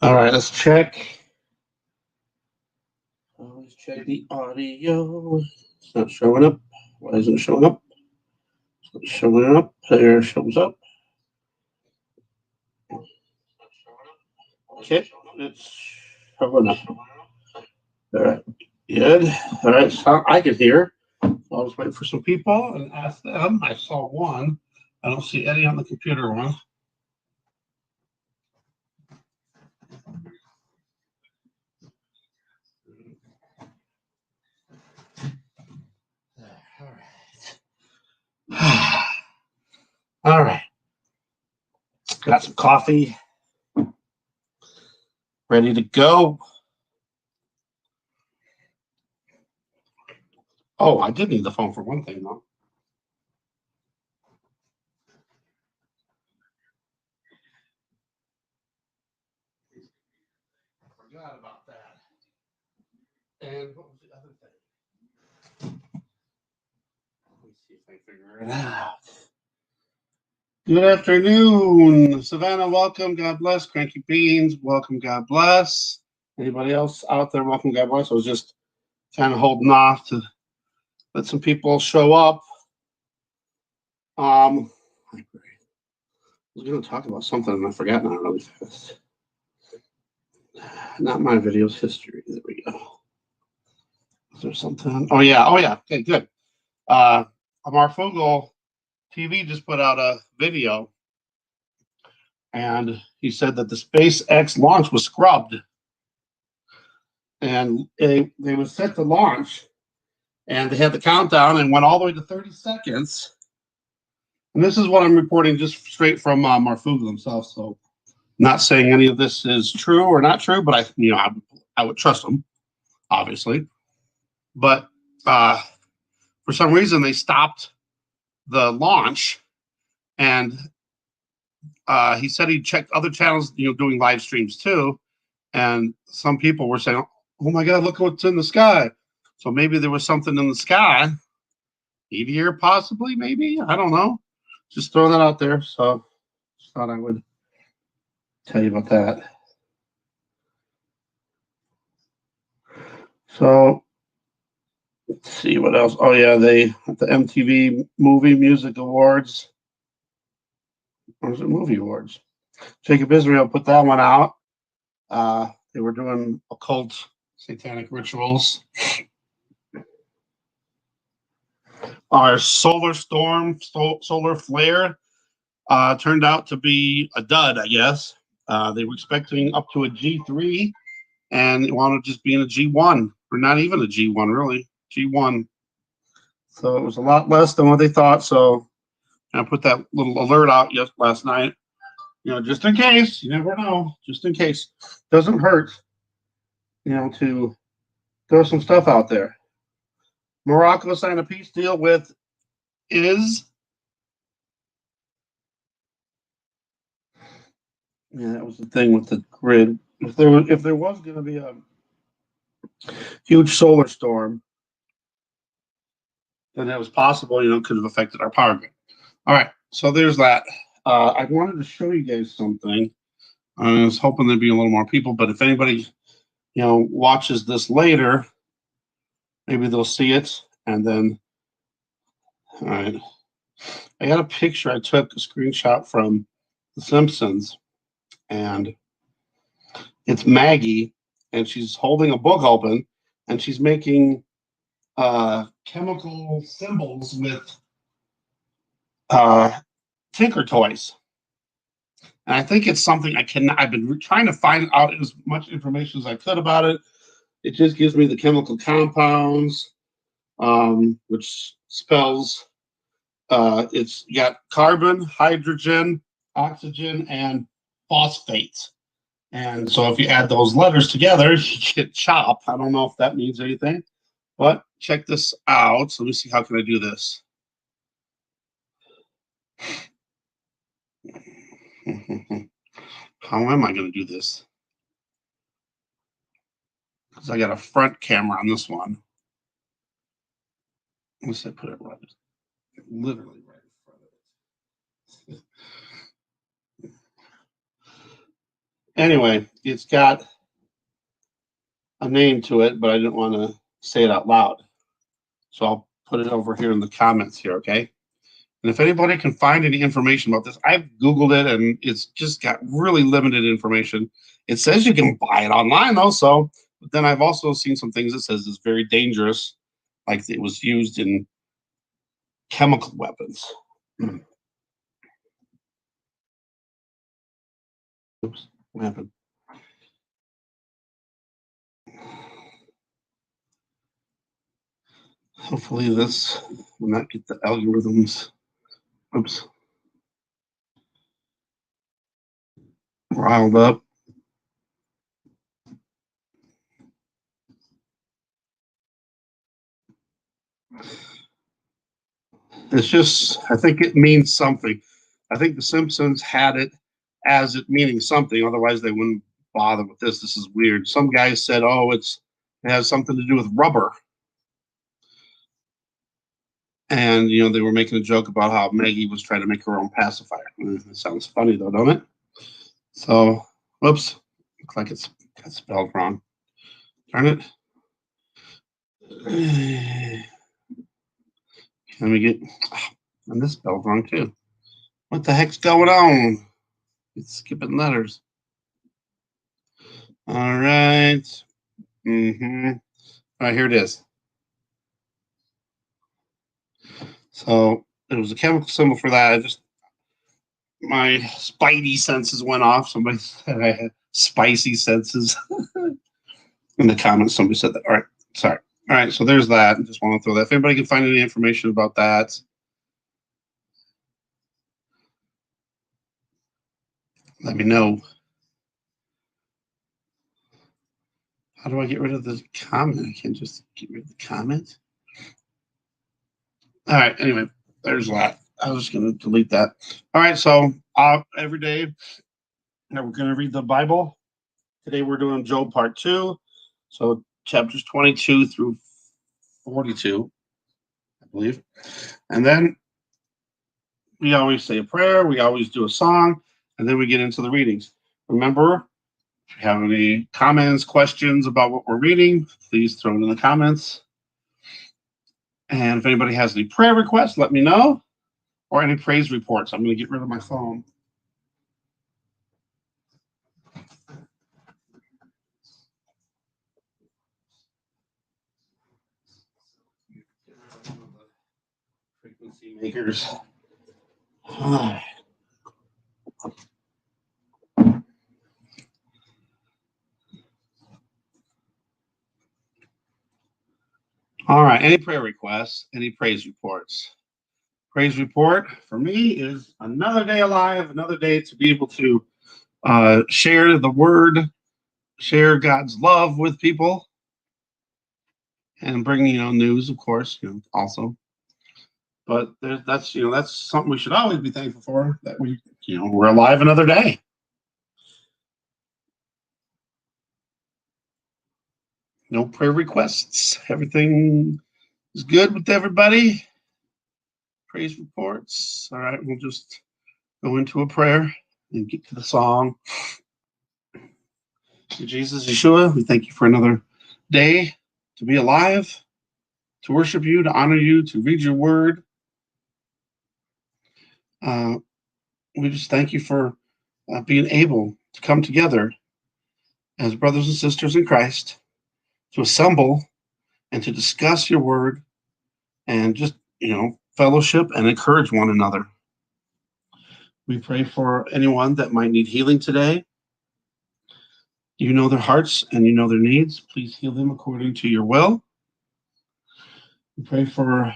All right, let's check. Always check the audio. It's not showing up. Why isn't it showing up? It's not showing up. There it shows up. Okay, it's showing up. All right, good. All right, so I can hear. I'll just wait for some people and ask them. I saw one. I don't see any on the computer one. All right. All right. Got some coffee. Ready to go. Oh, I did need the phone for one thing, though. I forgot about that. And what was the other thing? Let me see if I figure it out. Good afternoon, Savannah. Welcome. God bless. Cranky Beans. Welcome. God bless. Anybody else out there? Welcome. God bless. I was just kind of holding off to let some people show up. I was going to talk about something and I forgot now really fast. Not my videos history. There we go. Is there something? Oh yeah. Okay, good. Amar Fogel TV just put out a video, and he said that the SpaceX launch was scrubbed, and they were set to launch, and they had the countdown and went all the way to 30 seconds. And this is what I'm reporting just straight from Marfugel himself. So, not saying any of this is true or not true, but I would trust him, obviously. But for some reason, they stopped the launch, and he said he checked other channels, doing live streams too, and some people were saying, "Oh my God, look what's in the sky!" So maybe there was something in the sky, meteor possibly, maybe I don't know. Just throwing that out there. So just thought I would tell you about that. So let's see what else. Oh yeah, they at the MTV Movie Music Awards. Or was it Movie Awards? Jacob Israel put that one out. They were doing occult satanic rituals. Our solar storm, solar flare, turned out to be a dud, I guess. They were expecting up to a G3, and it wound up just being a G1, or not even a G1, really. G1. So it was a lot less than what they thought. So I put that little alert out last night. Just in case. You never know. Just in case. Doesn't hurt, to throw some stuff out there. Morocco signed a peace deal with is. Yeah, that was the thing with the grid. If there was going to be a huge solar storm, then it was possible, could have affected our power grid. All right, so there's that. I wanted to show you guys something. I was hoping there'd be a little more people, but if anybody, watches this later, maybe they'll see it. And then, all right, I got a picture I took, a screenshot from The Simpsons, and it's Maggie, and she's holding a book open, and she's making chemical symbols with Tinker Toys. And I think it's something I've been trying to find out as much information as I could about it. It just gives me the chemical compounds, which spells it's got carbon, hydrogen, oxygen, and phosphate. And so if you add those letters together, you get CHOP. I don't know if that means anything, but check this out. So let me see, how can I do this? How am I going to do this? Because I got a front camera on this one. Let's say put it right, literally right in front of it. Anyway, it's got a name to it, but I didn't want to say it out loud. So I'll put it over here in the comments here, okay? And if anybody can find any information about this, I've Googled it and it's just got really limited information. It says you can buy it online though, so but then I've also seen some things that says it's very dangerous, like it was used in chemical weapons. Oops, what happened? Hopefully this will not get the algorithms. Oops. Riled up. It's just, I think it means something. I think The Simpsons had it as it meaning something. Otherwise, they wouldn't bother with this. This is weird. Some guy said, "Oh, it has something to do with rubber," and they were making a joke about how Maggie was trying to make her own pacifier. It sounds funny though, don't it? So, whoops, looks like it's got spelled wrong. Darn it. Let me get, and this spelled wrong too. What the heck's going on? It's skipping letters. All right. All right, here it is. So it was a chemical symbol for that. My spidey senses went off. Somebody said I had spicy senses. In the comments, somebody said that. All right, sorry. All right, so there's that. I just want to throw that. If anybody can find any information about that, let me know. How do I get rid of the comment? I can't just get rid of the comment. All right, anyway, there's that. I was just going to delete that. All right, so every day we're going to read the Bible. Today we're doing Job part 2. So chapters 22 through 42, I believe. And then we always say a prayer, we always do a song, and then we get into the readings. Remember, if you have any comments, questions about what we're reading, please throw it in the comments. And if anybody has any prayer requests, let me know, or any praise reports. I'm going to get rid of my phone. Frequency makers. All right. Any prayer requests? Any praise reports? Praise report for me is another day alive, another day to be able to share the word, share God's love with people, and bring news, of course, also. But that's something we should always be thankful for, that we're alive another day. No prayer requests. Everything is good with everybody. Praise reports. All right, we'll just go into a prayer and get to the song. Jesus, Yeshua, we thank you for another day to be alive, to worship you, to honor you, to read your word. We just thank you for being able to come together as brothers and sisters in Christ, to assemble and to discuss your word and just, fellowship and encourage one another. We pray for anyone that might need healing today. You know their hearts and you know their needs. Please heal them according to your will. We pray for,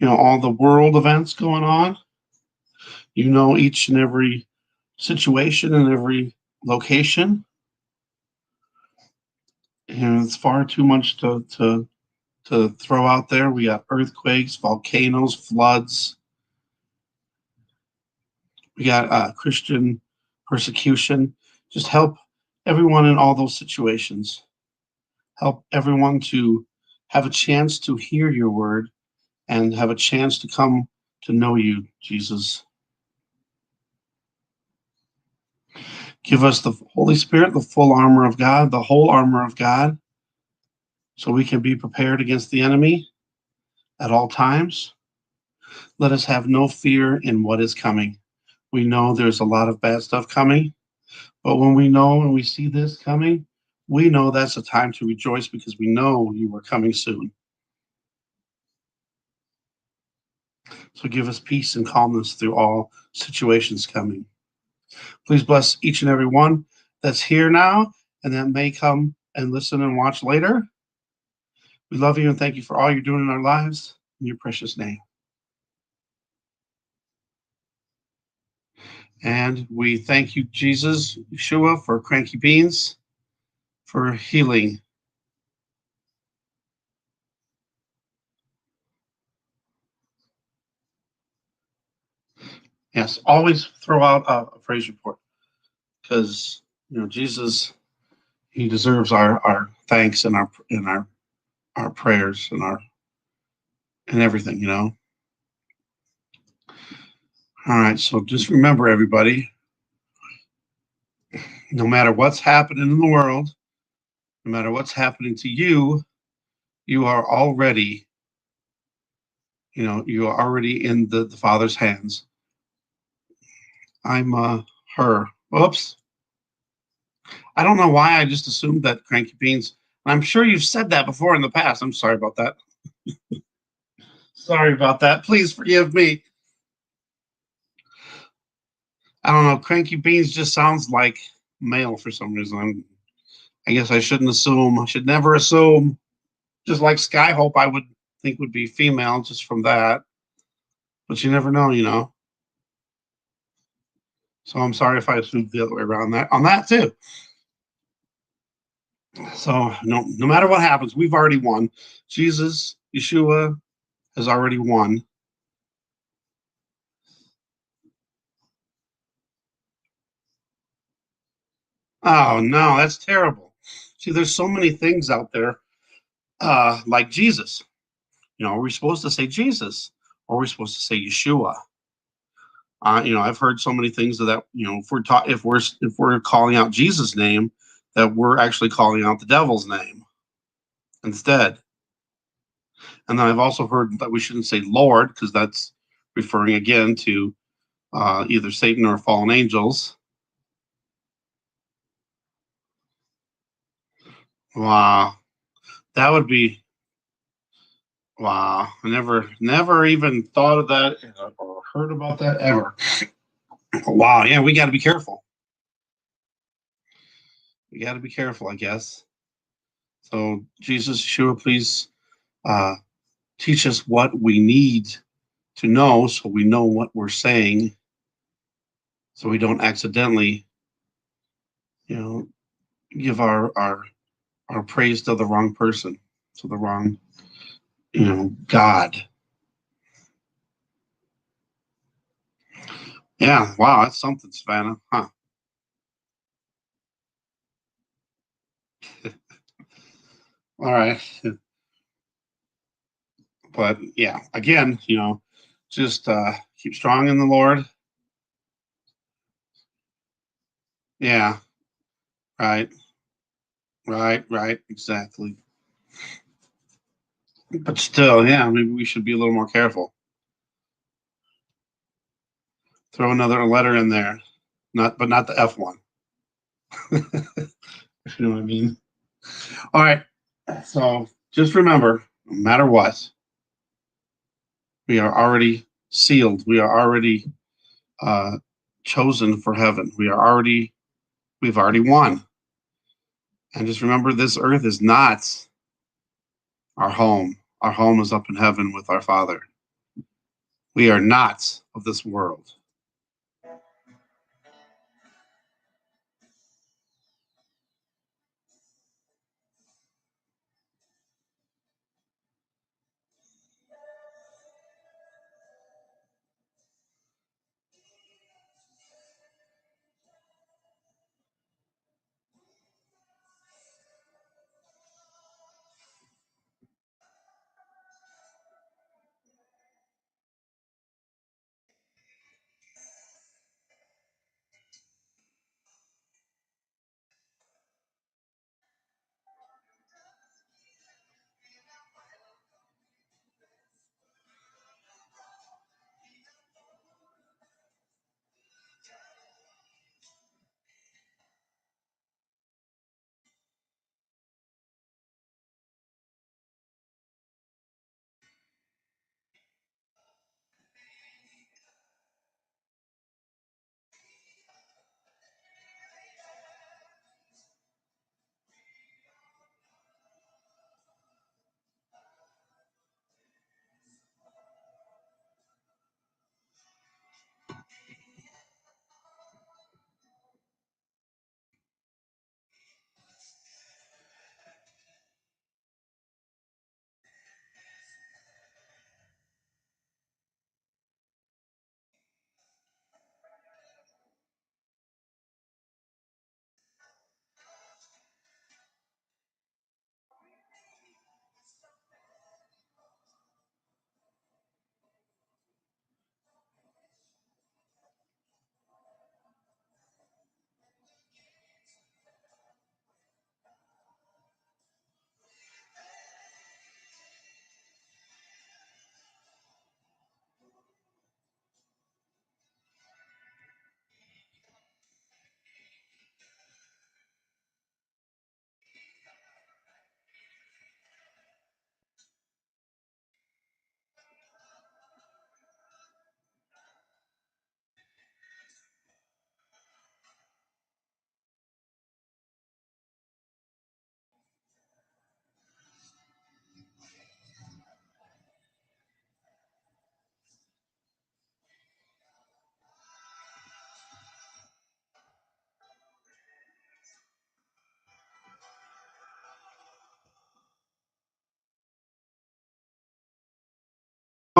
all the world events going on. You know each and every situation and every location. And it's far too much to throw out there. We got earthquakes, volcanoes, floods. We got Christian persecution. Just help everyone in all those situations. Help everyone to have a chance to hear your word and have a chance to come to know you, Jesus. Give us the Holy Spirit, the full armor of God, the whole armor of God, so we can be prepared against the enemy at all times. Let us have no fear in what is coming. We know there's a lot of bad stuff coming, but when we know and we see this coming, we know that's a time to rejoice because we know you are coming soon. So give us peace and calmness through all situations coming. Please bless each and every one that's here now and that may come and listen and watch later. We love you and thank you for all you're doing in our lives. In your precious name. And we thank you, Jesus, Yeshua, for Cranky Beans, for healing. Yes, always throw out a praise report because Jesus, he deserves our thanks and our prayers and everything. All right, so just remember, everybody, no matter what's happening in the world, no matter what's happening to you, you are already, you are already in the Father's hands. I'm her. Whoops. I don't know why I just assumed that Cranky Beans. I'm sure you've said that before in the past. I'm sorry about that. Sorry about that. Please forgive me. I don't know. Cranky Beans just sounds like male for some reason. I guess I shouldn't assume. I should never assume. Just like Skyhope, I would think would be female just from that. But you never know. So I'm sorry if I assumed the other way around on that too. So no matter what happens, we've already won. Jesus, Yeshua has already won. Oh no, that's terrible. See, there's so many things out there, like Jesus. Are we supposed to say Jesus, or are we supposed to say Yeshua? I've heard so many things that if we're calling out Jesus' name, that we're actually calling out the devil's name instead. And then I've also heard that we shouldn't say Lord because that's referring again to either Satan or fallen angels. Wow, that would be wow. I never even thought of that or heard about that ever. Wow, yeah, we got to be careful. We got to be careful, I guess. So, Jesus, Yeshua, please uh, teach us what we need to know so we know what we're saying so we don't accidentally, you know, give our praise to the wrong person, to the wrong, God. Yeah, wow, that's something, Savannah. Huh. All right. But yeah, again, just keep strong in the Lord. Yeah, right, right, exactly. But still, yeah, maybe we should be a little more careful. Throw another letter in there, not the F one. If you know what I mean. All right. So just remember, no matter what, we are already sealed. We are already uh, chosen for heaven. We've already won. And just remember, this earth is not our home. Our home is up in heaven with our Father. We are not of this world.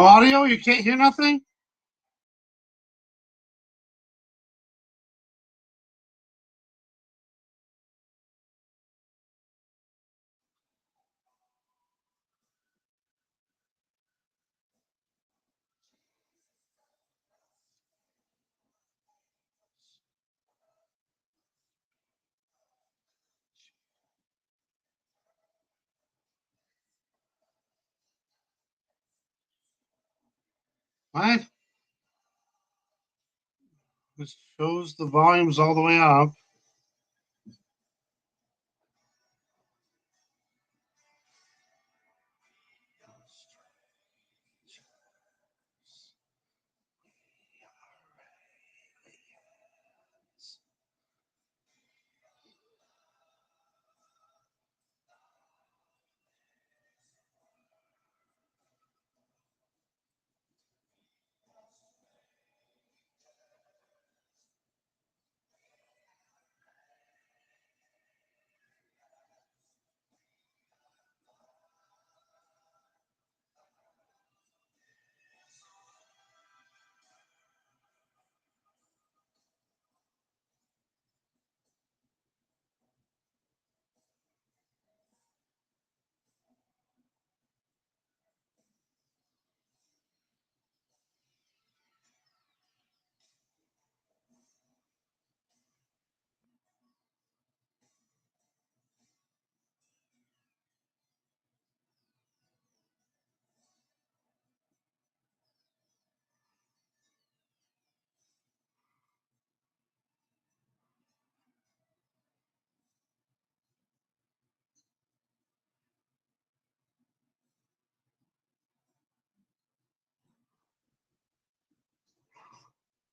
audio? You can't hear nothing? What? This shows the volumes all the way up.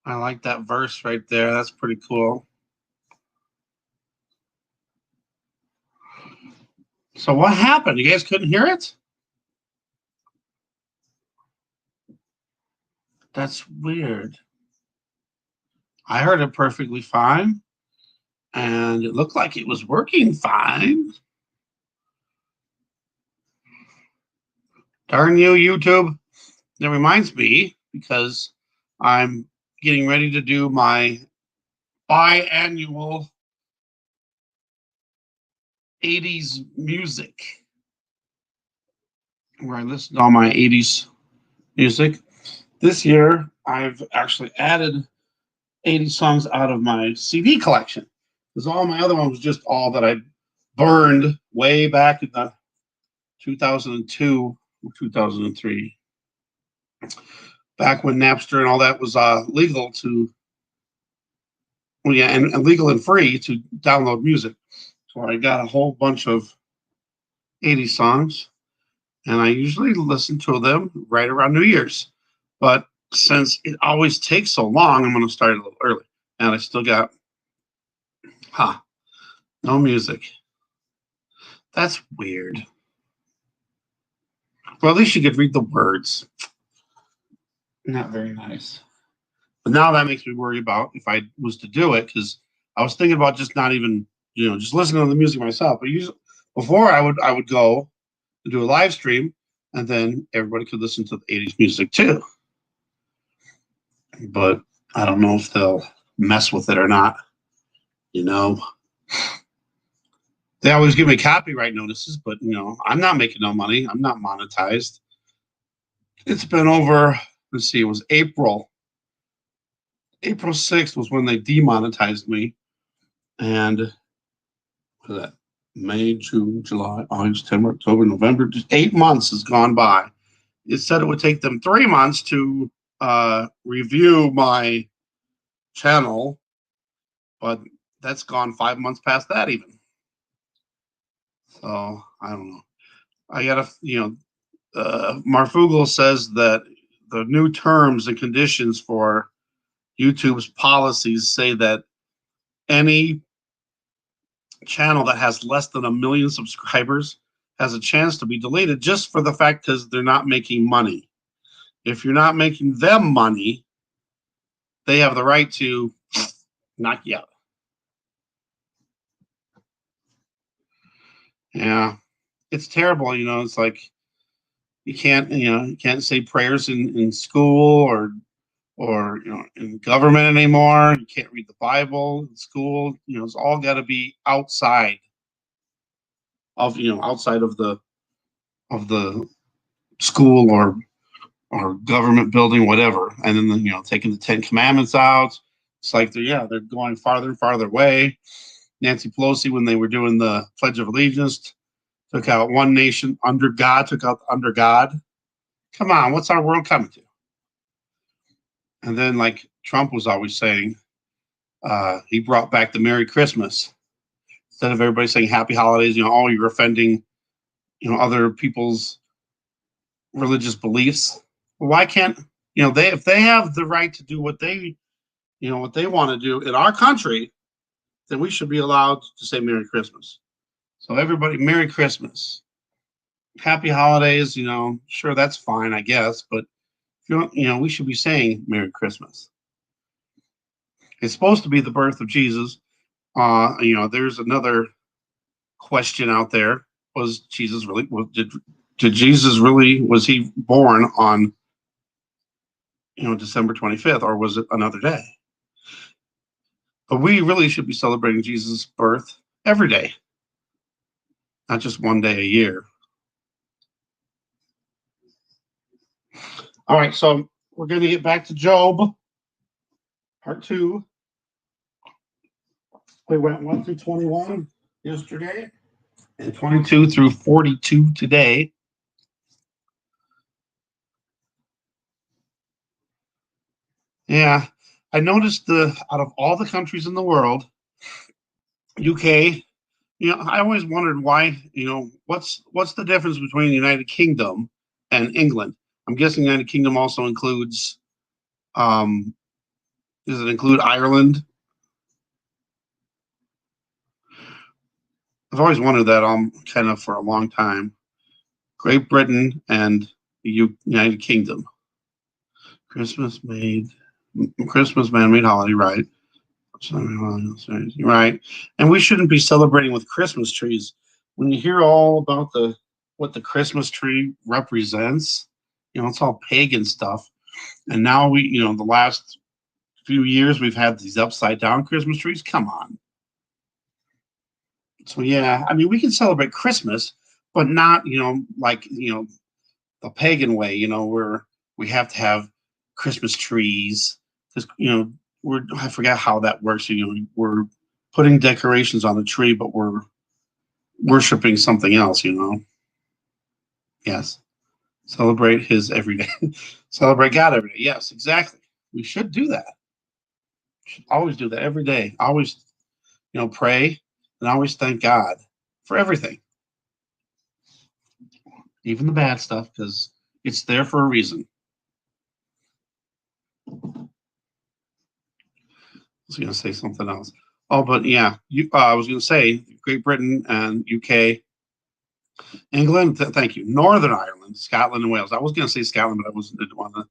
I like that verse right there. That's pretty cool. So what happened? You guys couldn't hear it? That's weird. I heard it perfectly fine, and it looked like it was working fine. Darn you, YouTube. That reminds me, because I'm getting ready to do my biannual 80s music, where I listen to all my 80s music. This year, I've actually added 80 songs out of my CD collection, because all my other ones was just all that I burned way back in the 2002 or 2003, back when Napster and all that was legal to, well, yeah, and legal and free to download music. So I got a whole bunch of 80 songs, and I usually listen to them right around New Year's. But since it always takes so long, I'm going to start a little early. And I still got, no music. That's weird. Well, at least you could read the words. Not very nice. But now that makes me worry about if I was to do it, because I was thinking about just not even, just listening to the music myself. But usually, before I would go and do a live stream, and then everybody could listen to the 80s music too. But I don't know if they'll mess with it or not. You know, they always give me copyright notices, but I'm not making no money. I'm not monetized. It's been over. Let's see, it was April 6th was when they demonetized me, and that May, June, July, August, September, October, November, just 8 months has gone by. It said it would take them 3 months to review my channel, but that's gone 5 months past that even. So I don't know. I gotta, Marfugel says that the new terms and conditions for YouTube's policies say that any channel that has less than 1 million subscribers has a chance to be deleted, just for the fact because they're not making money. If you're not making them money, they have the right to knock you out. Yeah, it's terrible. It's like You can't say prayers in school or in government anymore. You can't read the Bible in school. It's all got to be outside of the school or government building, whatever. And then taking the Ten Commandments out. It's like they're going farther and farther away. Nancy Pelosi, when they were doing the Pledge of Allegiance, took out one nation under God, took out under God. Come on, what's our world coming to? And then, like Trump was always saying, he brought back the Merry Christmas instead of everybody saying Happy Holidays. Oh, you're offending, other people's religious beliefs. Well, why can't if they have the right to do what they want to do in our country, then we should be allowed to say Merry Christmas. So everybody, Merry Christmas, Happy Holidays. Sure, that's fine, I guess, but we should be saying Merry Christmas. It's supposed to be the birth of Jesus. There's another question out there: was Jesus really? Did Jesus really? Was he born on December 25th, or was it another day? But we really should be celebrating Jesus' birth every day, not just one day a year. All right, so we're going to get back to Job, part 2. We went 1 through 21 yesterday and 22 through 42 today. Yeah, I noticed out of all the countries in the world, UK, I always wondered why, what's the difference between the United Kingdom and England? I'm guessing the United Kingdom also includes, does it include Ireland? I've always wondered that kind of for a long time. Great Britain and the United Kingdom. Christmas man-made holiday, right? Right. And we shouldn't be celebrating with Christmas trees. When you hear all about what the Christmas tree represents, it's all pagan stuff. And now the last few years we've had these upside down Christmas trees. Come on. So yeah, I mean we can celebrate Christmas, but not, the pagan way, where we have to have Christmas trees because, I forgot how that works. We're putting decorations on the tree, but we're worshiping something else. Yes, celebrate His every day. Celebrate God every day. Yes, exactly. We should do that. Should always do that every day. Always, pray and always thank God for everything, even the bad stuff, because it's there for a reason. I was going to say something else. Oh, but yeah, I was going to say Great Britain and UK, England. Thank you. Northern Ireland, Scotland, and Wales. I was going to say Scotland, but didn't want to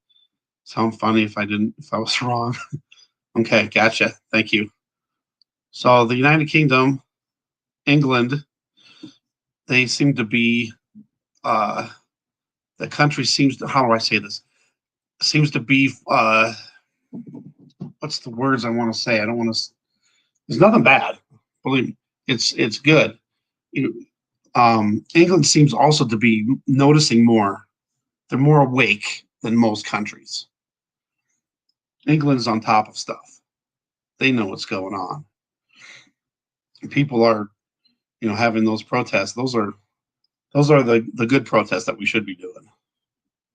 sound funny if I was wrong. Okay, gotcha. Thank you. So the United Kingdom, England, they seem to be. The country seems to. How do I say this? Seems to be. What's the words I want to say? I don't want to. There's nothing bad. Believe me, it's good. England seems also to be noticing more. They're more awake than most countries. England's on top of stuff. They know what's going on. People are, having those protests. Those are the good protests that we should be doing.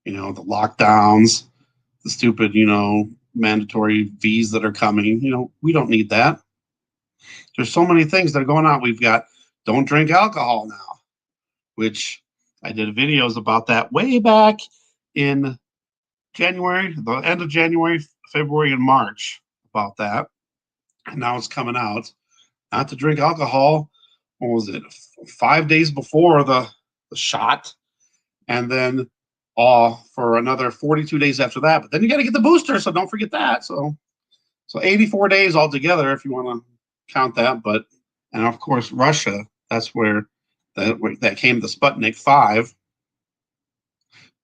The lockdowns, the stupid, mandatory fees that are coming. We don't need that. There's so many things that are going on. We've got don't drink alcohol now, which I did videos about that way back in January, the end of January, February, and March about that. And now it's coming out not to drink alcohol. What was it? 5 days before the shot, and then for another 42 days after that. But then you got to get the booster, so don't forget that. So 84 days altogether, if you want to count that. But and of course Russia, that's where that came the Sputnik 5.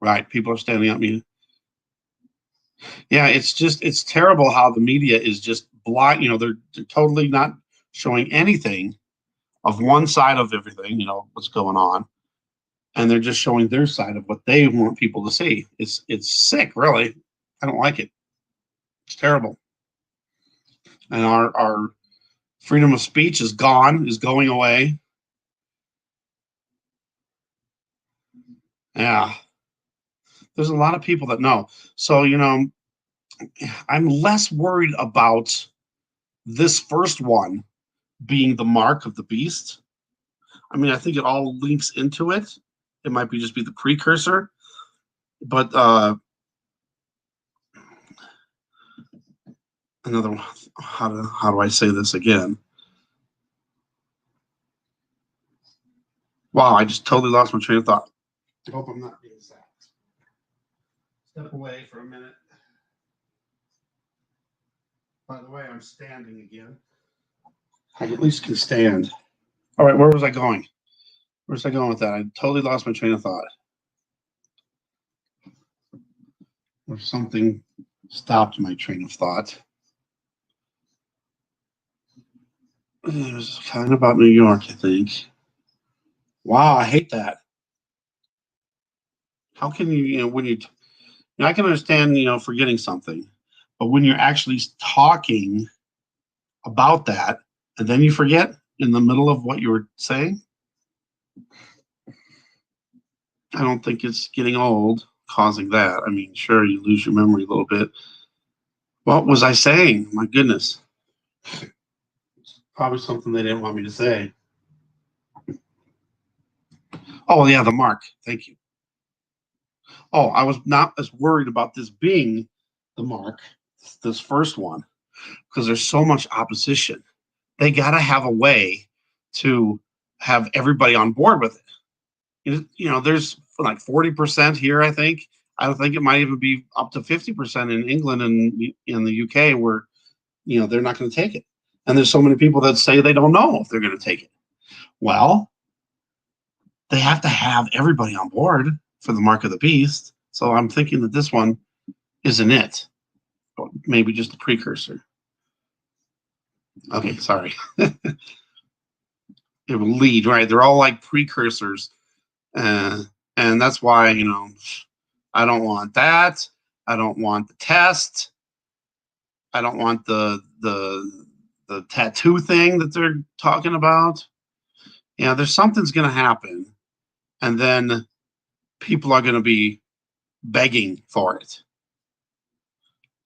Right. People are standing up. Yeah, it's terrible how the media is just blind. They're totally not showing anything of one side of everything. What's going on, and they're just showing their side of what they want people to see. It's sick, really. I don't like it. It's terrible, and our freedom of speech is gone, is going away. Yeah, there's a lot of people that know. So I'm less worried about this first one being the mark of the beast. I mean, I think it all links into it. It might be just be the precursor, but another one. How do I say this again? Wow, I just totally lost my train of thought. I hope I'm not being sacked. Step away for a minute. By the way, I'm standing again. I at least can stand. All right, where was I going? Where's I going with that? I totally lost my train of thought. Or something stopped my train of thought. It was kind of about New York, I think. Wow, I hate that. How can when I can understand, forgetting something, but when you're actually talking about that and then you forget in the middle of what you were saying, I don't think it's getting old causing that. I mean, sure, you lose your memory a little bit. What was I saying? My goodness. Probably something they didn't want me to say. Oh, yeah, the mark. Thank you. Oh, I was not as worried about this being the mark, this first one, because there's so much opposition. They got to have a way to have everybody on board with it. There's like 40% here, I think. I don't think it might even be up to 50% in England and in the UK where, they're not going to take it. And there's so many people that say they don't know if they're going to take it. Well, they have to have everybody on board for the mark of the beast. So I'm thinking that this one isn't it. Maybe just a precursor. Okay, sorry. It will lead, right? They're all like precursors. And that's why, I don't want that. I don't want the test. I don't want the tattoo thing that they're talking about. There's something's going to happen. And then people are going to be begging for it.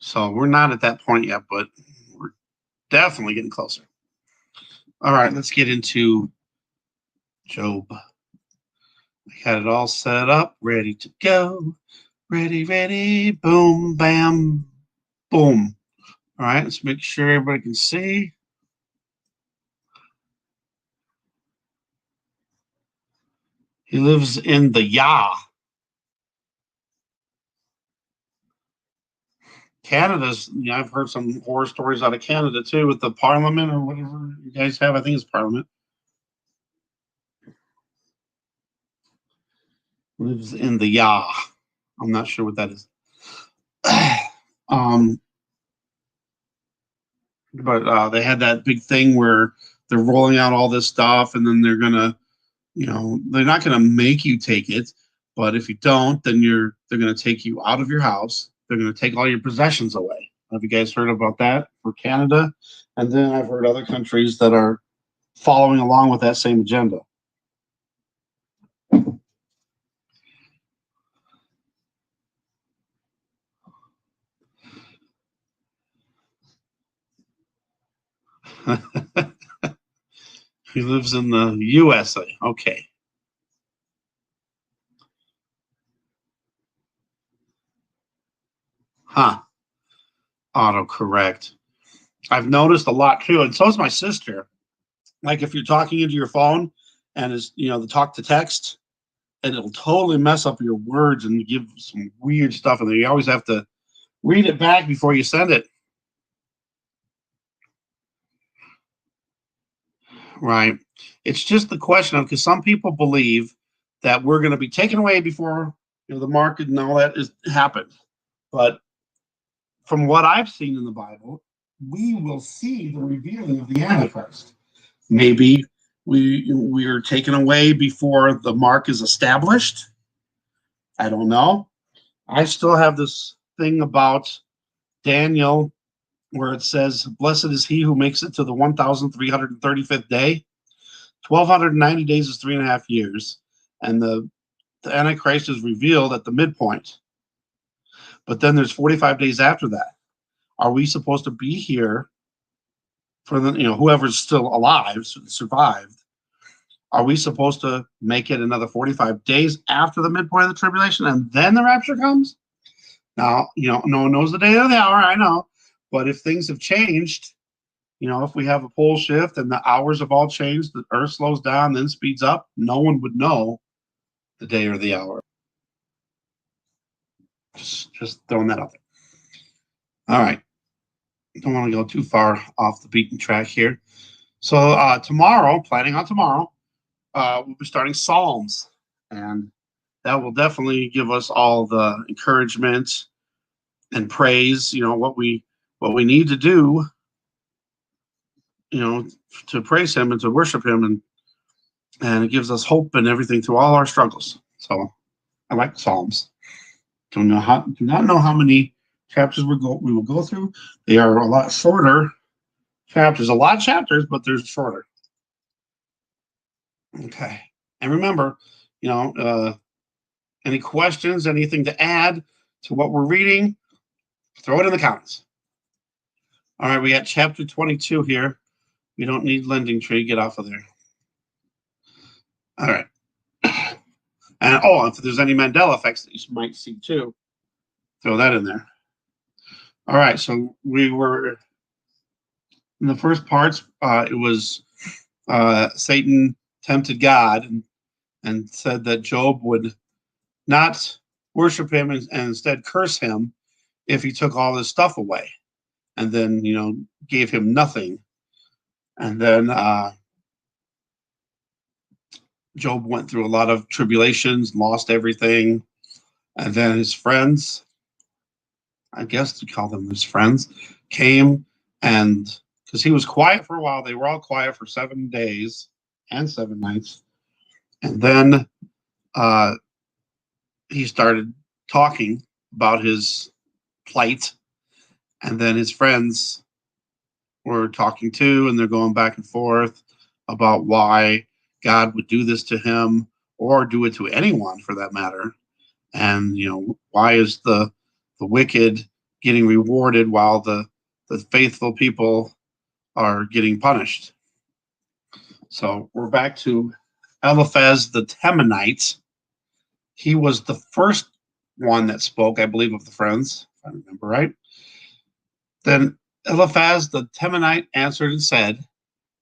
So we're not at that point yet, but we're definitely getting closer. All right, let's get into Job. We had it all set up, ready to go. Ready, boom, bam, boom. All right, let's make sure everybody can see. He lives in the Ya. Canada's, I've heard some horror stories out of Canada too with the parliament or whatever you guys have. I think it's parliament. Lives in the Ya. I'm not sure what that is. um, but they had that big thing where they're rolling out all this stuff and then they're gonna, they're not gonna make you take it, but if you don't, then they're gonna take you out of your house. They're gonna take all your possessions away. Have you guys heard about that for Canada? And then I've heard other countries that are following along with that same agenda. He lives in the USA. Okay. Huh. Autocorrect. I've noticed a lot too, and so is my sister. Like if you're talking into your phone and is the talk to text, and it'll totally mess up your words and give some weird stuff, and then you always have to read it back before you send it. Right. It's just the question of because some people believe that we're going to be taken away before the mark and all that is happened. But from what I've seen in the Bible, we will see the revealing of the Antichrist. Maybe we are taken away before the mark is established. I don't know. I still have this thing about Daniel where it says, "Blessed is he who makes it to the 1,335th day." 1,290 days is 3.5 years, and the Antichrist is revealed at the midpoint. But then there's 45 days after that. Are we supposed to be here for whoever's still alive, survived? Are we supposed to make it another 45 days after the midpoint of the tribulation and then the rapture comes? Now, no one knows the day or the hour, I know. But if things have changed, if we have a pole shift and the hours have all changed, the earth slows down, then speeds up, no one would know the day or the hour. Just throwing that out there. All right. Don't want to go too far off the beaten track here. So planning on tomorrow, we'll be starting Psalms, and that will definitely give us all the encouragement and praise. What we need to do, to praise Him and to worship Him, and it gives us hope and everything through all our struggles. So I like Psalms. Do not know how many chapters we will go through. They are a lot shorter chapters, a lot of chapters, but they're shorter. Okay. And remember, any questions, anything to add to what we're reading, throw it in the comments. All right, we got chapter 22 here. We don't need Lending Tree. Get off of there. All right. And if there's any Mandela effects that you might see too, throw that in there. All right, so we were in the first parts. It was Satan tempted God and said that Job would not worship him and instead curse him if he took all his stuff away, and then gave him nothing. And then Job went through a lot of tribulations, lost everything, and then his friends, I guess to call them his friends, came, and because he was quiet for a while, they were all quiet for 7 days and 7 nights, and then he started talking about his plight, and then his friends were talking too, and they're going back and forth about why God would do this to him or do it to anyone for that matter. And why is the wicked getting rewarded while the faithful people are getting punished? So we're back to Eliphaz the Temanite. He was the first one that spoke, I believe, of the friends, if I remember right. Then Eliphaz the Temanite answered and said,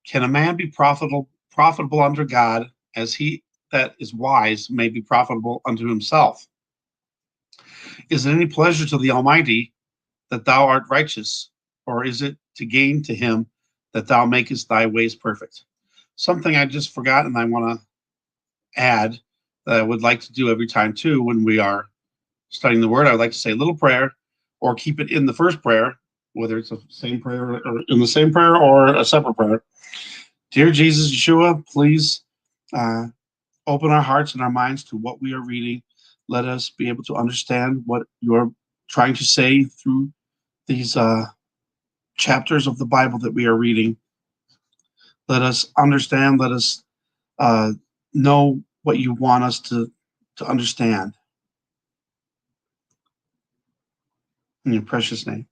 "Can a man be profitable unto God, as he that is wise may be profitable unto himself? Is it any pleasure to the Almighty that thou art righteous, or is it to gain to him that thou makest thy ways perfect?" Something I just forgot and I want to add that I would like to do every time too when we are studying the word. I would like to say a little prayer or keep it in the first prayer, whether it's the same prayer or in the same prayer or a separate prayer. Dear Jesus, Yeshua, please open our hearts and our minds to what we are reading. Let us be able to understand what you're trying to say through these chapters of the Bible that we are reading. Let us understand. Let us know what you want us to understand. In your precious name.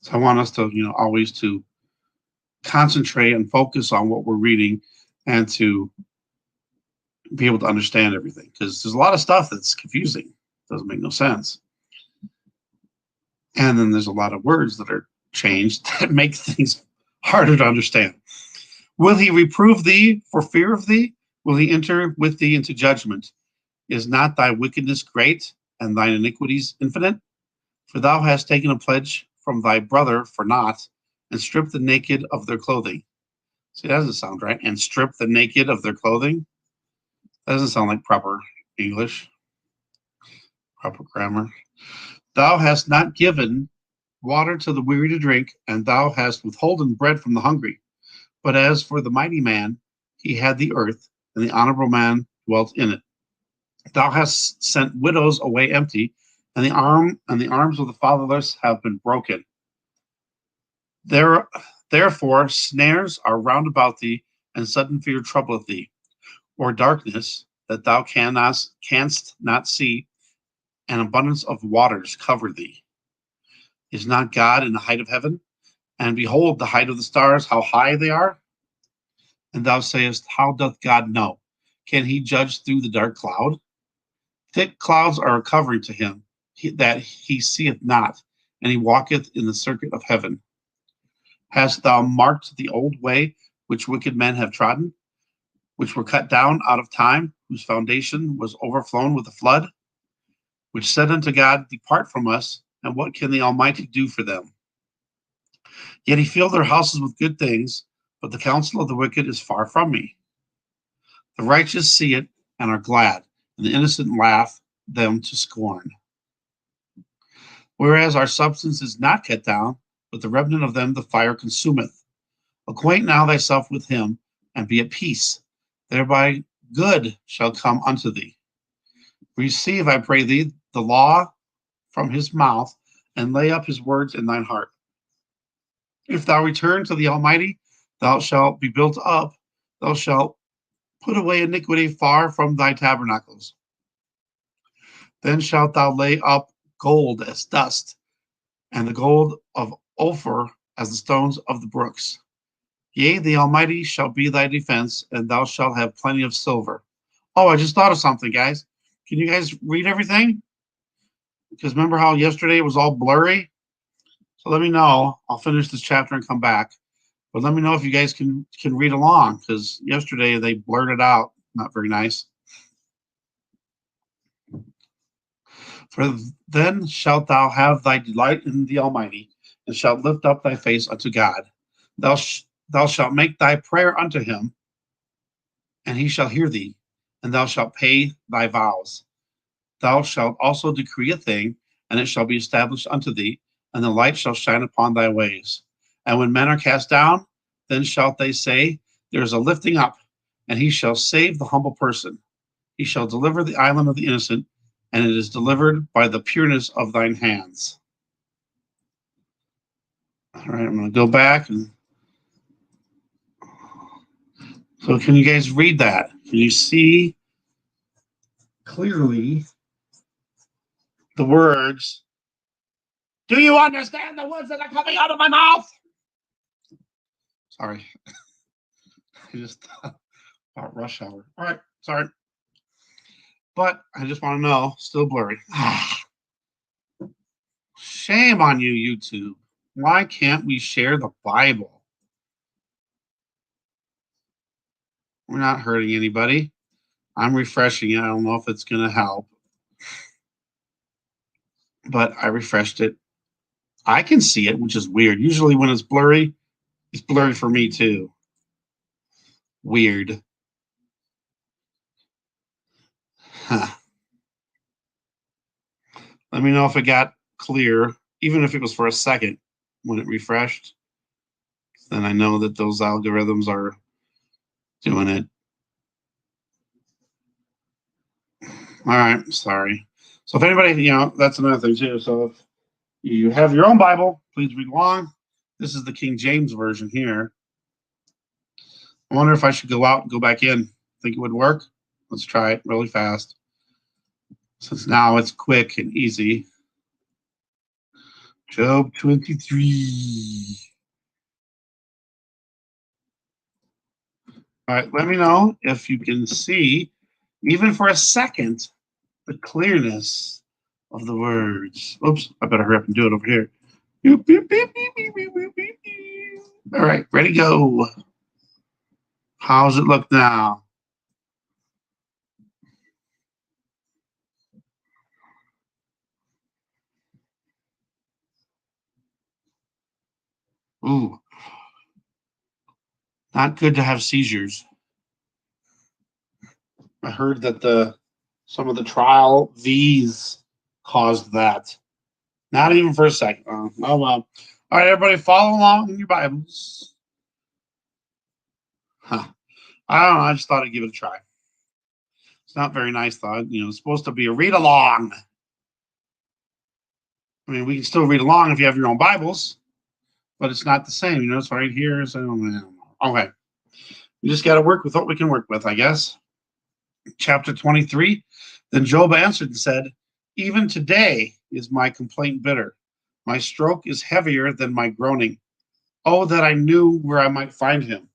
So I want us to, always to concentrate and focus on what we're reading and to be able to understand everything, because there's a lot of stuff that's confusing. Doesn't make no sense. And then there's a lot of words that are changed that make things harder to understand. Will he reprove thee for fear of thee? Will he enter with thee into judgment? Is not thy wickedness great, and thine iniquities infinite? For thou hast taken a pledge from thy brother for naught, and stripped the naked of their clothing. See, that doesn't sound right. And strip the naked of their clothing? That doesn't sound like proper English. Proper grammar. Thou hast not given water to the weary to drink, and thou hast withholden bread from the hungry. But as for the mighty man, he had the earth, and the honorable man dwelt in it. Thou hast sent widows away empty, and the arms of the fatherless have been broken. Therefore snares are round about thee, and sudden fear troubleth thee, or darkness that thou canst not see, and abundance of waters cover thee. Is not God in the height of heaven? And behold the height of the stars, how high they are? And thou sayest, how doth God know? Can he judge through the dark cloud? Thick clouds are a covering to him, that he seeth not, and he walketh in the circuit of heaven. Hast thou marked the old way which wicked men have trodden, which were cut down out of time, whose foundation was overflown with a flood, which said unto God, depart from us, and what can the Almighty do for them? Yet he filled their houses with good things, but the counsel of the wicked is far from me. The righteous see it and are glad, and the innocent laugh them to scorn. Whereas our substance is not cut down, but the remnant of them the fire consumeth. Acquaint now thyself with him, and be at peace. Thereby good shall come unto thee. Receive, I pray thee, the law from his mouth, and lay up his words in thine heart. If thou return to the Almighty, thou shalt be built up, thou shalt put away iniquity far from thy tabernacles. Then shalt thou lay up gold as dust, and the gold of Ophir as the stones of the brooks. Yea, the Almighty shall be thy defense, and thou shalt have plenty of silver. Oh, I just thought of something, guys. Can you guys read everything? Because remember how yesterday it was all blurry? So let me know. I'll finish this chapter and come back. But let me know if you guys can read along, because yesterday they blurred it out. Not very nice. For then shalt thou have thy delight in the Almighty, and shalt lift up thy face unto God. Thou shalt make thy prayer unto him, and he shall hear thee, and thou shalt pay thy vows. Thou shalt also decree a thing, and it shall be established unto thee, and the light shall shine upon thy ways. And when men are cast down, then shalt they say, there is a lifting up, and he shall save the humble person. He shall deliver the island of the innocent, and it is delivered by the pureness of thine hands. All right, I'm going to go back. So can you guys read that? Can you see clearly the words? Do you understand the words that are coming out of my mouth? Sorry. I just thought about rush hour. All right, sorry. But I just want to know, still blurry. Shame on you, YouTube. Why can't we share the Bible? We're not hurting anybody. I'm refreshing it. I don't know if it's going to help. But I refreshed it. I can see it, which is weird. Usually when it's blurry for me too. Weird. Huh. Let me know if it got clear, even if it was for a second when it refreshed. Then I know that those algorithms are doing it. All right, sorry. So if anybody, that's another thing too. So if you have your own Bible, please read along. This is the King James Version here. I wonder if I should go out and go back in. Think it would work? Let's try it really fast. Since now it's quick and easy. Job 23. All right, let me know if you can see, even for a second, the clearness of the words. Oops, I better hurry up and do it over here. All right, ready, go. How's it look now? Ooh, not good to have seizures. I heard that some of the trial V's caused that. Not even for a second. Oh well. All right, everybody, follow along in your Bibles. Huh. I don't know. I just thought I'd give it a try. It's not very nice, though. It's supposed to be a read along. I mean, we can still read along if you have your own Bibles, but it's not the same. It's right here. So, okay. We just got to work with what we can work with, I guess. Chapter 23. Then Job answered and said, even today is my complaint bitter. My stroke is heavier than my groaning. Oh, that I knew where I might find him,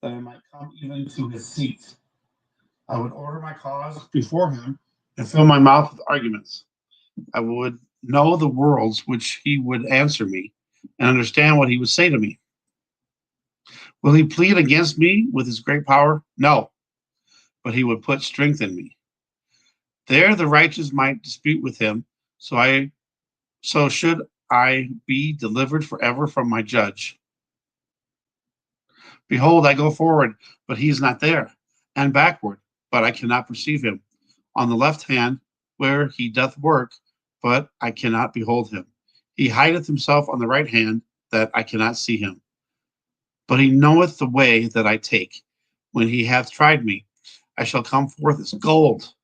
that I might come even to his seat. I would order my cause before him and fill my mouth with arguments. I would know the worlds which he would answer me and understand what he would say to me. Will he plead against me with his great power? No, but he would put strength in me. There the righteous might dispute with him, so should I be delivered forever from my judge. Behold, I go forward, but he is not there, and backward, but I cannot perceive him. On the left hand, where he doth work, but I cannot behold him. He hideth himself on the right hand, that I cannot see him. But he knoweth the way that I take. When he hath tried me, I shall come forth as gold.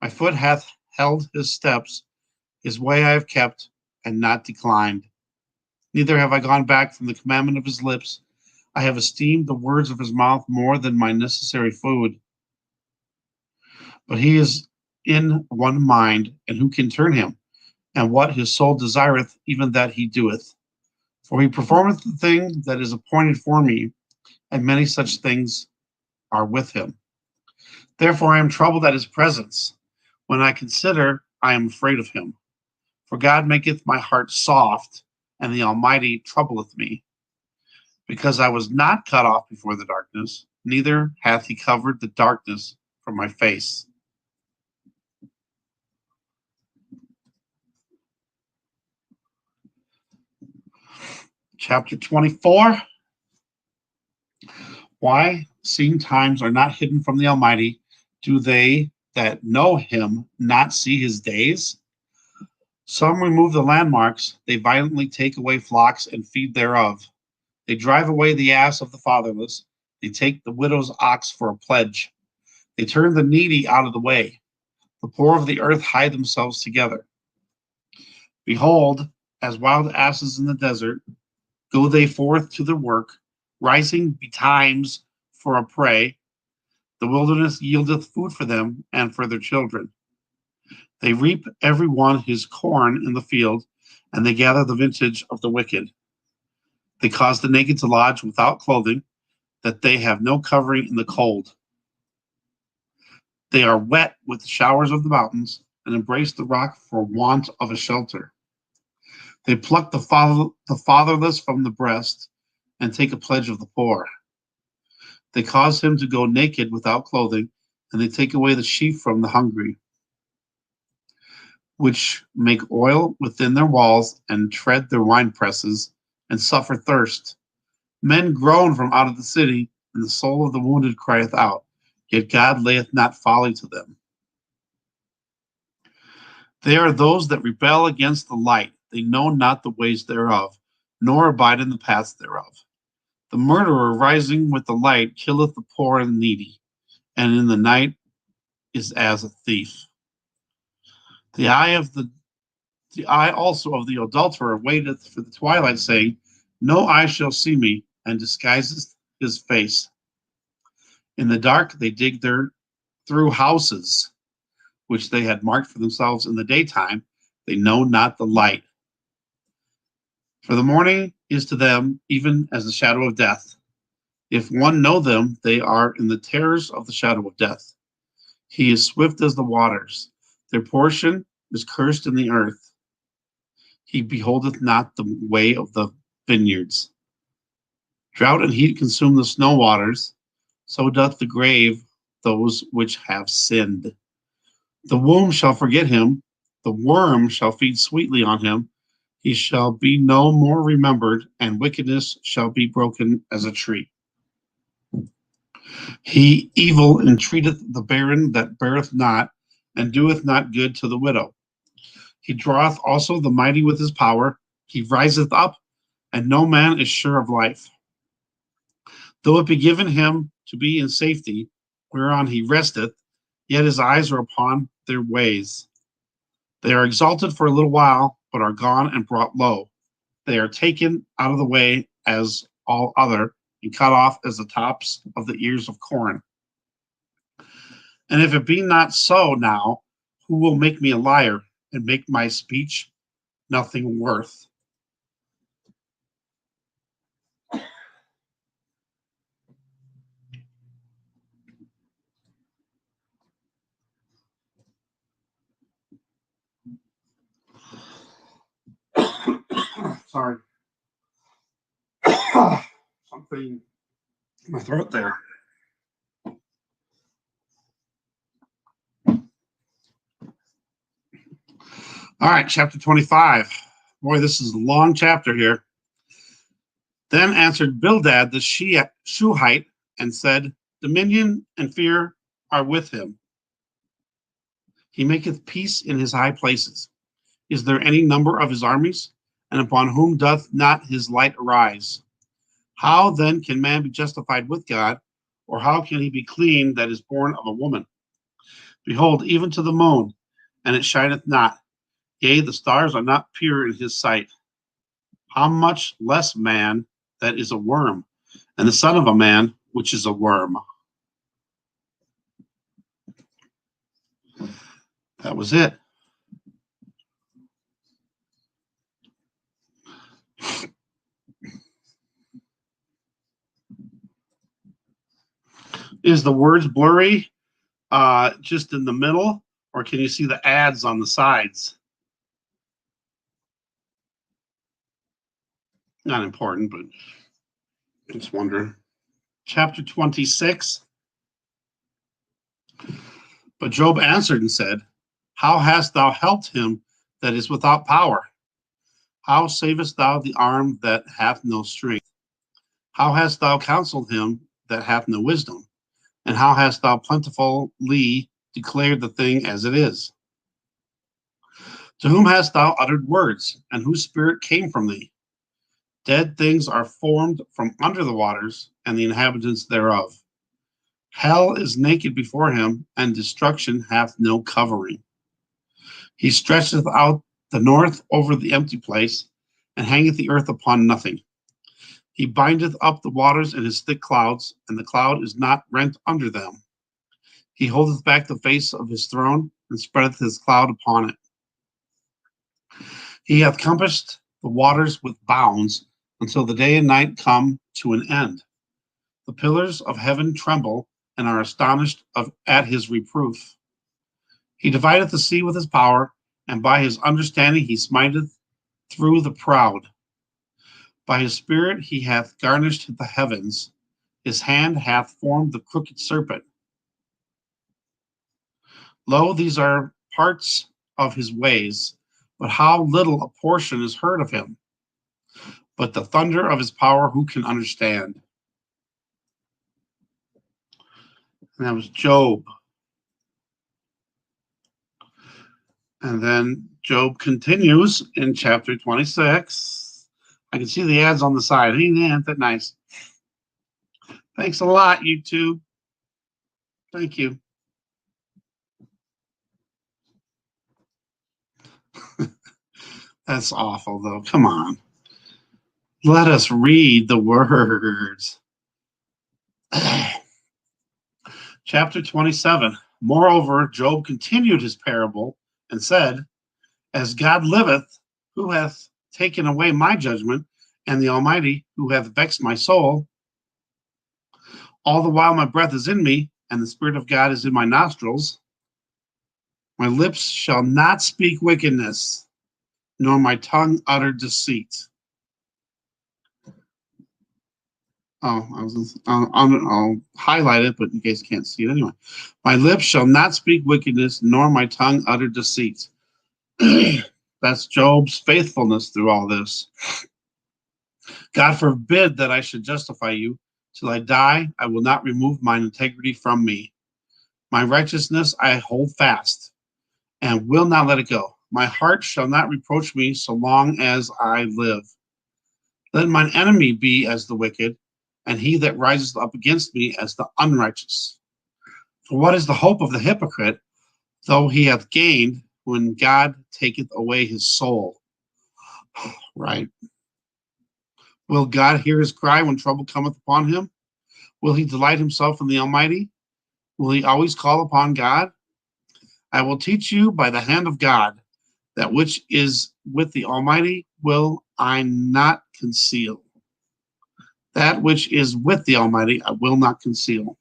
My foot hath held his steps, his way I have kept, and not declined. Neither have I gone back from the commandment of his lips. I have esteemed the words of his mouth more than my necessary food. But he is in one mind, and who can turn him? And what his soul desireth, even that he doeth. For he performeth the thing that is appointed for me, and many such things are with him. Therefore I am troubled at his presence. When I consider, I am afraid of him. For God maketh my heart soft, and the Almighty troubleth me. Because I was not cut off before the darkness, neither hath he covered the darkness from my face. Chapter 24. Why, seeing times are not hidden from the Almighty, do they that know him not see his days? Some remove the landmarks, they violently take away flocks and feed thereof. They drive away the ass of the fatherless, they take the widow's ox for a pledge. They turn the needy out of the way. The poor of the earth hide themselves together. Behold, as wild asses in the desert, go they forth to their work, rising betimes for a prey. The wilderness yieldeth food for them and for their children. They reap every one his corn in the field, and they gather the vintage of the wicked. They cause the naked to lodge without clothing, that they have no covering in the cold. They are wet with the showers of the mountains, and embrace the rock for want of a shelter. They pluck the fatherless from the breast, and take a pledge of the poor. They cause him to go naked without clothing, and they take away the sheep from the hungry, which make oil within their walls, and tread their wine presses, and suffer thirst. Men groan from out of the city, and the soul of the wounded crieth out, yet God layeth not folly to them. They are those that rebel against the light. They know not the ways thereof, nor abide in the paths thereof. The murderer rising with the light killeth the poor and needy, and in the night is as a thief. The eye also of the adulterer waiteth for the twilight, saying, no eye shall see me, and disguiseth his face. In the dark they dig through houses, which they had marked for themselves in the daytime. They know not the light. For the morning is to them even as the shadow of death. If one know them, they are in the terrors of the shadow of death. He is swift as the waters. Their portion is cursed in the earth. He beholdeth not the way of the vineyards. Drought and heat consume the snow waters. So doth the grave those which have sinned. The womb shall forget him. The worm shall feed sweetly on him. He shall be no more remembered, and wickedness shall be broken as a tree. He evil entreateth the barren that beareth not, and doeth not good to the widow. He draweth also the mighty with his power. He riseth up, and no man is sure of life. Though it be given him to be in safety, whereon he resteth, yet his eyes are upon their ways. They are exalted for a little while, but are gone and brought low. They are taken out of the way as all other, and cut off as the tops of the ears of corn. And if it be not so now, who will make me a liar and make my speech nothing worth? Sorry. Something in my throat there. All right, chapter 25. Boy, this is a long chapter here. Then answered Bildad the Shuhite and said, Dominion and fear are with him. He maketh peace in his high places. Is there any number of his armies? And upon whom doth not his light arise? How then can man be justified with God? Or how can he be clean that is born of a woman? Behold, even to the moon, and it shineth not. Yea, the stars are not pure in his sight. How much less man that is a worm, and the son of a man which is a worm? That was it. Is the words blurry just in the middle, or can you see the ads on the sides? Not important, but just wondering. Chapter 26. But Job answered and said, How hast thou helped him that is without power? How savest thou the arm that hath no strength? How hast thou counseled him that hath no wisdom? And how hast thou plentifully declared the thing as it is? To whom hast thou uttered words, and whose spirit came from thee? Dead things are formed from under the waters, and the inhabitants thereof. Hell is naked before him, and destruction hath no covering. He stretcheth out the north over the empty place, and hangeth the earth upon nothing. He bindeth up the waters in his thick clouds, and the cloud is not rent under them. He holdeth back the face of his throne, and spreadeth his cloud upon it. He hath compassed the waters with bounds, until the day and night come to an end. The pillars of heaven tremble, and are astonished at his reproof. He divideth the sea with his power, and by his understanding he smiteth through the proud. By his spirit he hath garnished the heavens. His hand hath formed the crooked serpent. Lo, these are parts of his ways, but how little a portion is heard of him. But the thunder of his power, who can understand? And that was Job. And then Job continues in chapter 26. I can see the ads on the side. Ain't that nice? Thanks a lot, YouTube. Thank you. That's awful, though. Come on. Let us read the words. Chapter 27. Moreover, Job continued his parable and said, As God liveth, who hath taken away my judgment, and the Almighty, who hath vexed my soul, all the while my breath is in me, and the Spirit of God is in my nostrils, my lips shall not speak wickedness, nor my tongue utter deceit. I'll highlight it, but in case you can't see it anyway. My lips shall not speak wickedness, nor my tongue utter deceit. That's Job's faithfulness through all this. God forbid that I should justify you. Till I die, I will not remove mine integrity from me. My righteousness I hold fast, and will not let it go. my heart shall not reproach me so long as I live. Let mine enemy be as the wicked, and he that rises up against me as the unrighteous. For what is the hope of the hypocrite, though he hath gained, when God taketh away his soul? Right. Will God hear his cry when trouble cometh upon him? Will he delight himself in the Almighty? Will he always call upon God? I will teach you by the hand of God, that which is with the Almighty will I not conceal. That which is with the Almighty I will not conceal.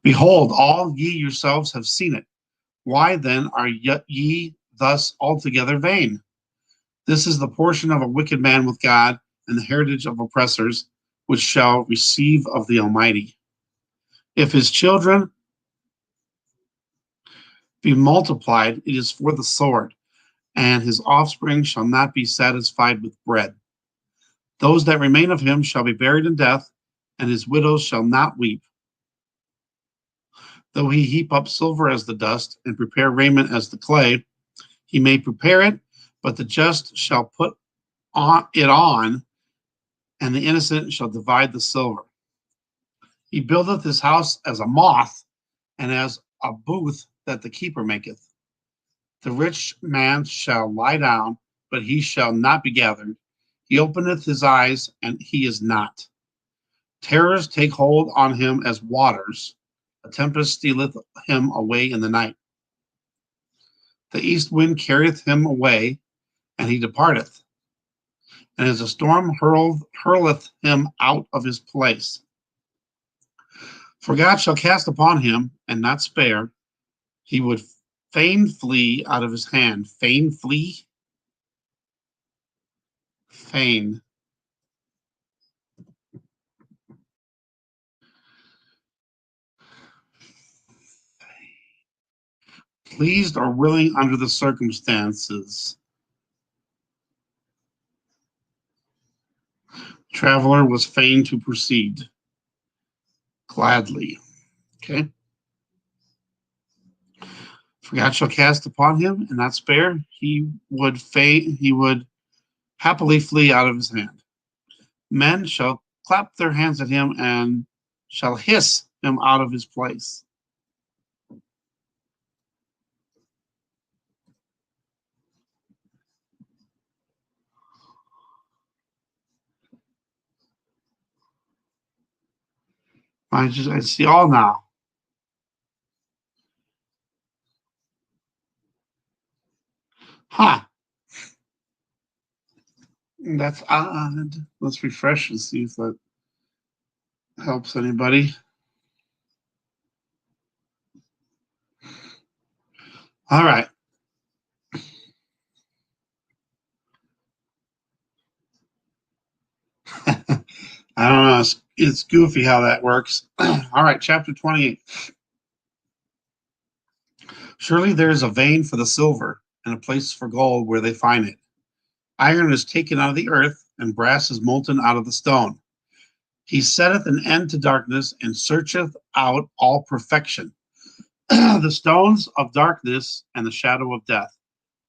Behold, all ye yourselves have seen it. Why then are ye thus altogether vain? This is the portion of a wicked man with God, and the heritage of oppressors, which shall receive of the Almighty. If his children be multiplied, it is for the sword, and his offspring shall not be satisfied with bread. Those that remain of him shall be buried in death, and his widows shall not weep. Though he heap up silver as the dust, and prepare raiment as the clay, he may prepare it, but the just shall put it on, and the innocent shall divide the silver. He buildeth his house as a moth, and as a booth that the keeper maketh. The rich man shall lie down, but he shall not be gathered. He openeth his eyes, and he is not. Terrors take hold on him as waters. A tempest stealeth him away in the night. The east wind carrieth him away, and he departeth. And as a storm hurleth him out of his place. For God shall cast upon him, and not spare. He would fain flee out of his hand. Fain flee? Fain. Pleased or willing under the circumstances. Traveler was fain to proceed. Gladly. Okay. For God shall cast upon him and not spare. He would happily flee out of his hand. Men shall clap their hands at him and shall hiss him out of his place. I see all now. Huh. That's odd. Let's refresh and see if that helps anybody. All right. I don't know. It's goofy how that works. All right, chapter 28. Surely there is a vein for the silver, and a place for gold where they find it. Iron is taken out of the earth, and brass is molten out of the stone. He setteth an end to darkness, and searcheth out all perfection. The stones of darkness and the shadow of death.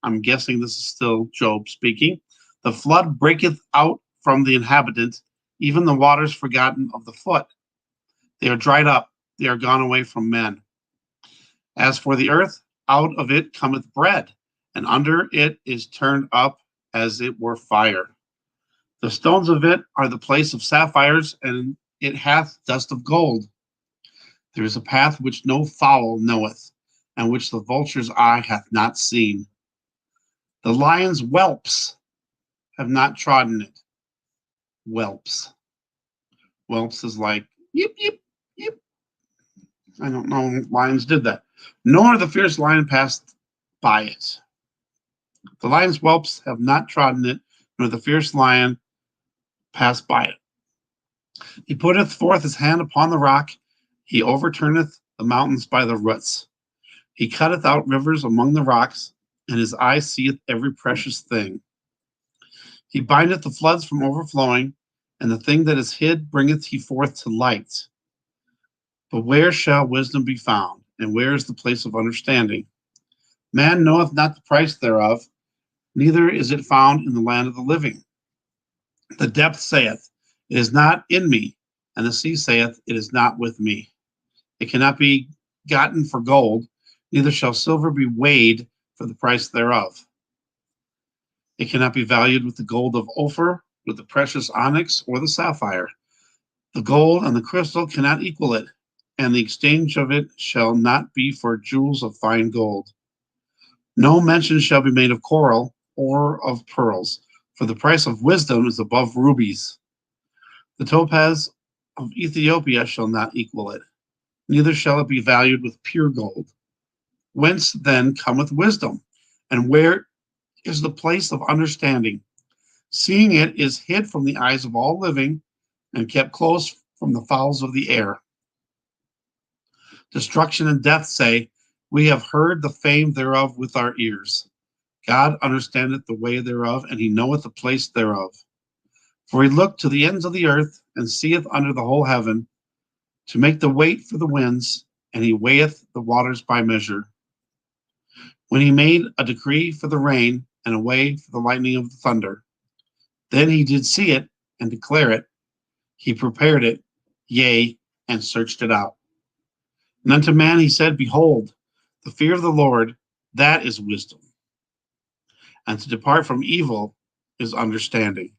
I'm guessing this is still Job speaking. The flood breaketh out from the inhabitant, even the waters forgotten of the foot. They are dried up, they are gone away from men. As for the earth, out of it cometh bread, and under it is turned up as it were fire. The stones of it are the place of sapphires, and it hath dust of gold. There is a path which no fowl knoweth, and which the vulture's eye hath not seen. The lion's whelps have not trodden it. Whelps. Whelps is like, yip, yip, yip. I don't know lions did that. Nor the fierce lion passed by it. The lion's whelps have not trodden it, nor the fierce lion passed by it. He putteth forth his hand upon the rock. He overturneth the mountains by the roots. He cutteth out rivers among the rocks, and his eye seeth every precious thing. He bindeth the floods from overflowing, and the thing that is hid bringeth he forth to light. But where shall wisdom be found, and where is the place of understanding? Man knoweth not the price thereof, neither is it found in the land of the living. The depth saith, it is not in me, and the sea saith, it is not with me. It cannot be gotten for gold, neither shall silver be weighed for the price thereof. It cannot be valued with the gold of Ophir, with the precious onyx, or the sapphire. The gold and the crystal cannot equal it, and the exchange of it shall not be for jewels of fine gold. No mention shall be made of coral or of pearls, for the price of wisdom is above rubies. The topaz of Ethiopia shall not equal it, neither shall it be valued with pure gold. Whence then cometh wisdom? And where is the place of understanding? Seeing it is hid from the eyes of all living and kept close from the fowls of the air. Destruction and death say, we have heard the fame thereof with our ears. God understandeth the way thereof, and he knoweth the place thereof. For he looked to the ends of the earth, and seeth under the whole heaven, to make the weight for the winds, and he weigheth the waters by measure. When he made a decree for the rain, and a way for the lightning of the thunder, then he did see it, and declare it. He prepared it, yea, and searched it out. And unto man he said, behold, the fear of the Lord, that is wisdom. And to depart from evil is understanding.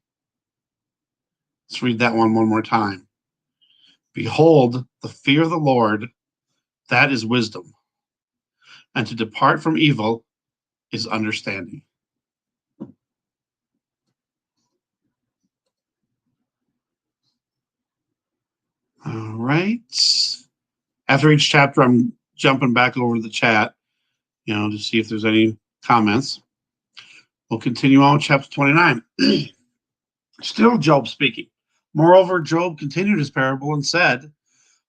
Let's read that one more time. Behold, the fear of the Lord, that is wisdom. And to depart from evil is understanding. All right. After each chapter, I'm jumping back over to the chat, to see if there's any comments. We'll continue on with chapter 29. Still Job speaking. Moreover, Job continued his parable and said,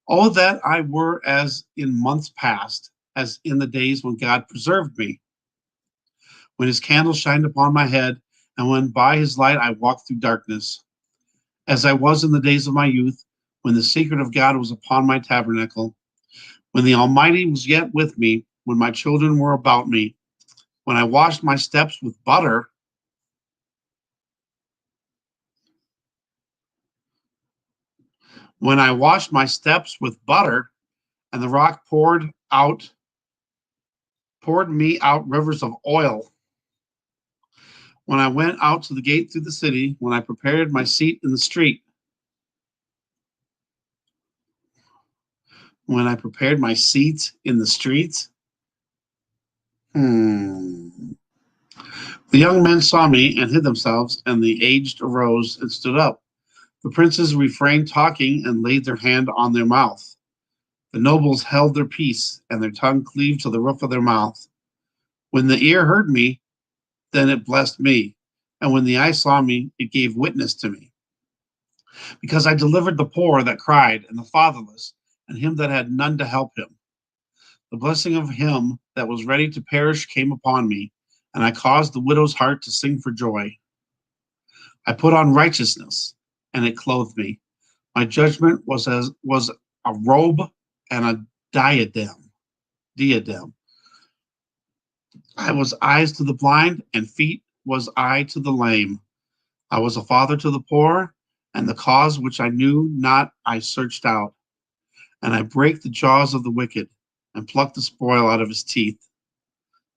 oh, that I were as in months past, as in the days when God preserved me, when his candle shined upon my head, and when by his light I walked through darkness, as I was in the days of my youth, when the secret of God was upon my tabernacle, when the Almighty was yet with me, when my children were about me, when I washed my steps with butter, when I washed my steps with butter, and the rock poured me out rivers of oil. When I went out to the gate through the city, when I prepared my seat in the street, when I prepared my seat in the streets. The young men saw me and hid themselves, and the aged arose and stood up. The princes refrained talking and laid their hand on their mouth. The nobles held their peace, and their tongue cleaved to the roof of their mouth. When the ear heard me, then it blessed me, and when the eye saw me, it gave witness to me. Because I delivered the poor that cried, and the fatherless, and him that had none to help him. The blessing of him that was ready to perish came upon me, and I caused the widow's heart to sing for joy. I put on righteousness, and it clothed me. My judgment was a robe and a diadem. I was eyes to the blind, and feet was I to the lame. I was a father to the poor, and the cause which I knew not I searched out. And I break the jaws of the wicked, and pluck the spoil out of his teeth.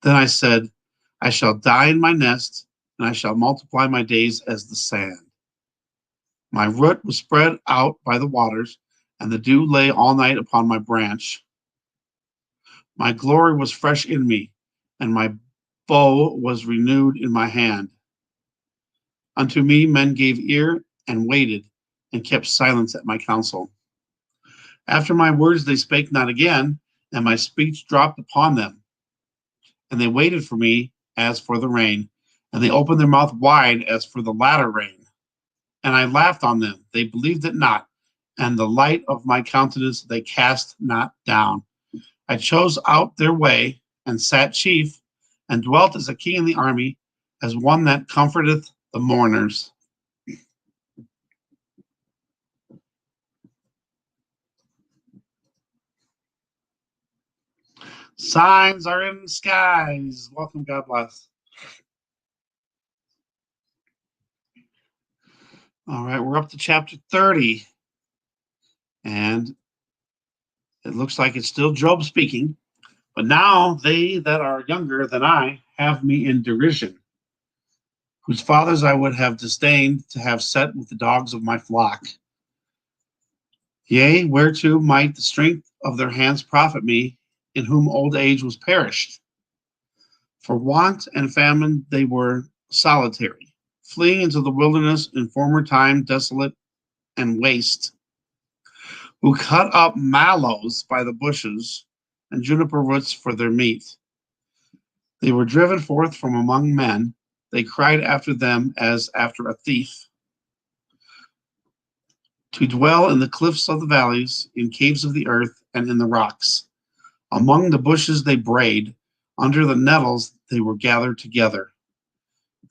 Then I said, I shall die in my nest, and I shall multiply my days as the sand. My root was spread out by the waters, and the dew lay all night upon my branch. My glory was fresh in me, and my bow was renewed in my hand. Unto me men gave ear and waited, and kept silence at my counsel. After my words they spake not again, and my speech dropped upon them. And they waited for me as for the rain, and they opened their mouth wide as for the latter rain. And I laughed on them, they believed it not, and the light of my countenance they cast not down. I chose out their way, and sat chief, and dwelt as a king in the army, as one that comforteth the mourners. Signs are in the skies. Welcome, God bless. All right, we're up to chapter 30. And it looks like it's still Job speaking. But now they that are younger than I have me in derision, whose fathers I would have disdained to have set with the dogs of my flock. Yea, whereto might the strength of their hands profit me, in whom old age was perished? For want and famine they were solitary, fleeing into the wilderness in former time, desolate and waste, who cut up mallows by the bushes and juniper roots for their meat. They were driven forth from among men. They cried after them as after a thief. To dwell in the cliffs of the valleys, in caves of the earth, and in the rocks. Among the bushes they brayed, under the nettles they were gathered together.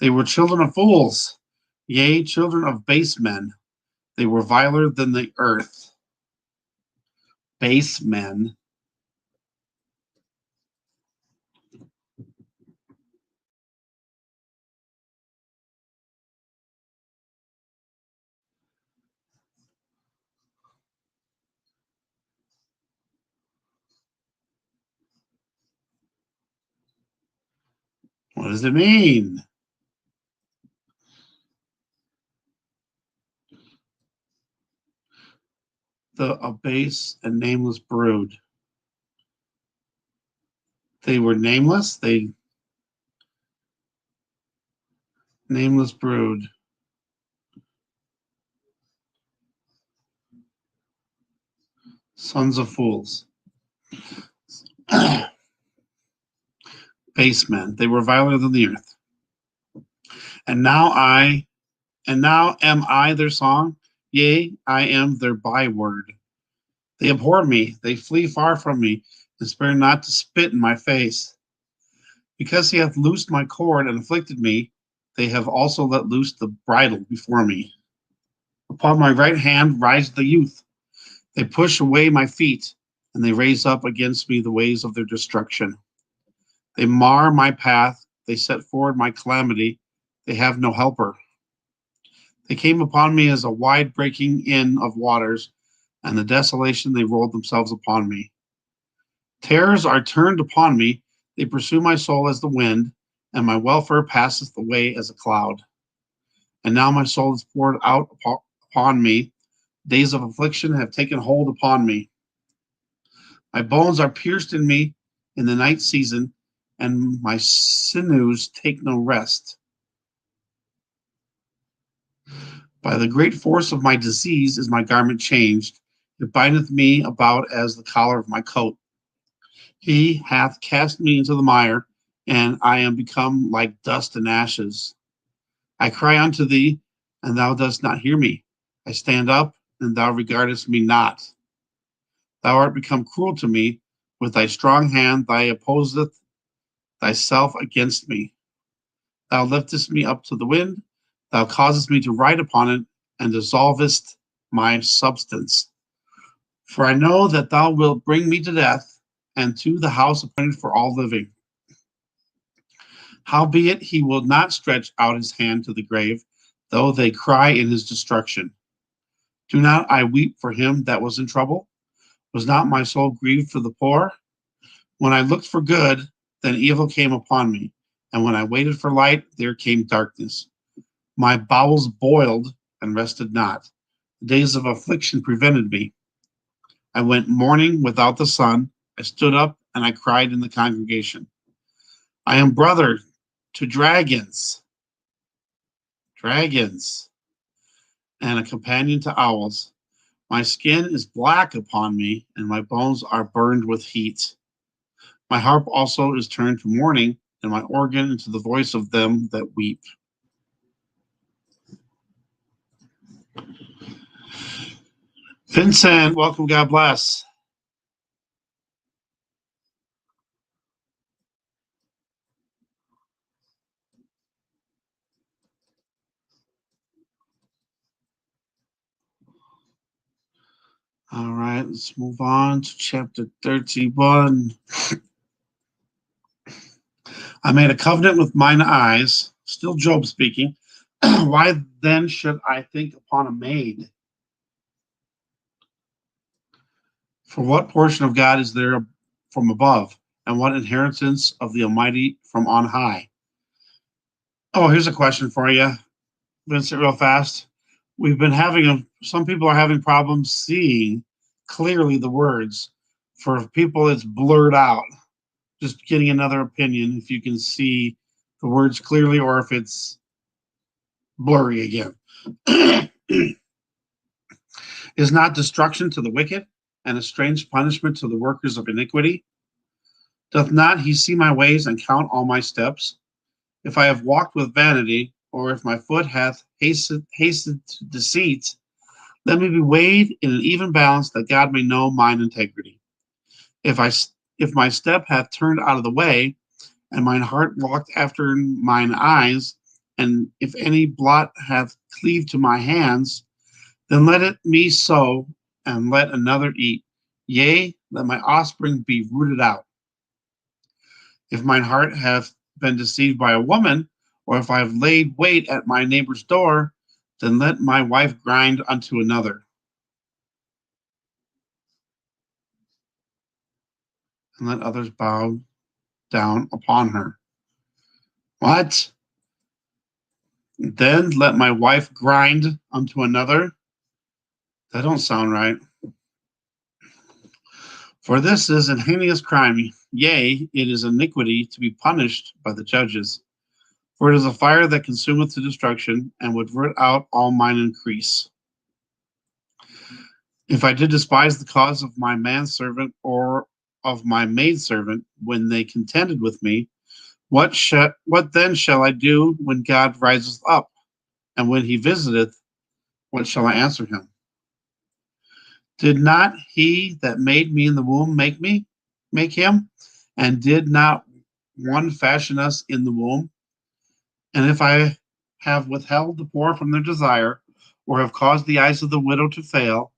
They were children of fools, yea, children of base men. They were viler than the earth. Base men. What does it mean? A base and nameless brood. They were nameless. Nameless brood. Sons of fools. Base men. They were viler than the earth. And now am I their song? Yea, I am their byword. They abhor me, they flee far from me, and spare not to spit in my face. Because he hath loosed my cord and afflicted me, they have also let loose the bridle before me. Upon my right hand rise the youth. They push away my feet, and they raise up against me the ways of their destruction. They mar my path, they set forward my calamity, they have no helper. They came upon me as a wide breaking in of waters, and the desolation they rolled themselves upon me. Terrors are turned upon me, they pursue my soul as the wind, and my welfare passeth away as a cloud. And now my soul is poured out upon me, days of affliction have taken hold upon me. My bones are pierced in me in the night season, and my sinews take no rest. By the great force of my disease is my garment changed. It bindeth me about as the collar of my coat. He hath cast me into the mire, and I am become like dust and ashes. I cry unto thee, and thou dost not hear me. I stand up, and thou regardest me not. Thou art become cruel to me. With thy strong hand thou opposeth thyself against me. Thou liftest me up to the wind. Thou causest me to ride upon it, and dissolvest my substance. For I know that thou wilt bring me to death, and to the house appointed for all living. Howbeit he will not stretch out his hand to the grave, though they cry in his destruction. Do not I weep for him that was in trouble? Was not my soul grieved for the poor? When I looked for good, then evil came upon me, and when I waited for light, there came darkness. My bowels boiled and rested not. The days of affliction prevented me. I went mourning without the sun. I stood up and I cried in the congregation. I am brother to dragons, and a companion to owls. My skin is black upon me, and my bones are burned with heat. My harp also is turned to mourning, and my organ into the voice of them that weep. Vincent, welcome, God bless. All right, let's move on to chapter 31. I made a covenant with mine eyes, still Job speaking. Why then should I think upon a maid? For what portion of God is there from above, and what inheritance of the Almighty from on high? Oh, here's a question for you, Vincent, real fast. We've been some people are having problems seeing clearly the words. For people, it's blurred out. Just getting another opinion if you can see the words clearly or if it's blurry again. Is not destruction to the wicked and a strange punishment to the workers of iniquity? Doth not he see my ways and count all my steps? If I have walked with vanity, or if my foot hath hasted to deceit, let me be weighed in an even balance, that God may know mine integrity. If my step hath turned out of the way, and mine heart walked after mine eyes, and if any blot hath cleaved to my hands, then let it me sow, and let another eat. Yea, let my offspring be rooted out. If mine heart hath been deceived by a woman, or if I have laid wait at my neighbor's door, then let my wife grind unto another, and let others bow down upon her. What? Then let my wife grind unto another? That don't sound right. For this is an heinous crime, yea, it is iniquity to be punished by the judges. For it is a fire that consumeth to destruction, and would root out all mine increase. If I did despise the cause of my manservant or of my maidservant when they contended with me, what then shall I do when God riseth up? And when he visiteth, what shall I answer him? Did not he that made me in the womb make him? And did not one fashion us in the womb? And if I have withheld the poor from their desire, or have caused the eyes of the widow to fail,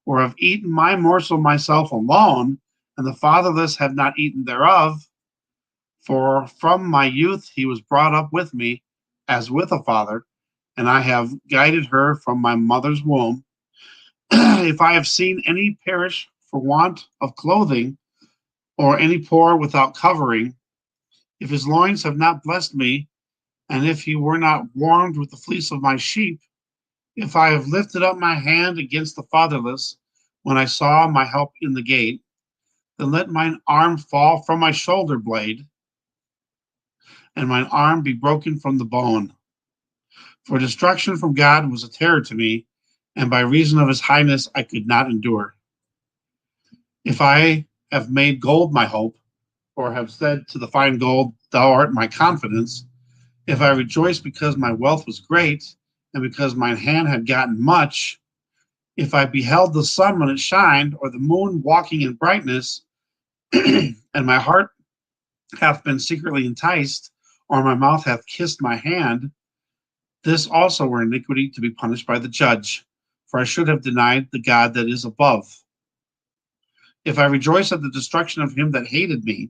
or have eaten my morsel myself alone, and the fatherless have not eaten thereof, for from my youth he was brought up with me as with a father, and I have guided her from my mother's womb. If I have seen any perish for want of clothing, or any poor without covering, if his loins have not blessed me, and if he were not warmed with the fleece of my sheep, if I have lifted up my hand against the fatherless, when I saw my help in the gate, then let mine arm fall from my shoulder blade, and mine arm be broken from the bone. For destruction from God was a terror to me, and by reason of his highness I could not endure. If I have made gold my hope, or have said to the fine gold, thou art my confidence, if I rejoice because my wealth was great, and because mine hand had gotten much, if I beheld the sun when it shined, or the moon walking in brightness, and my heart hath been secretly enticed, or my mouth hath kissed my hand, this also were iniquity to be punished by the judge, for I should have denied the God that is above. If I rejoice at the destruction of him that hated me,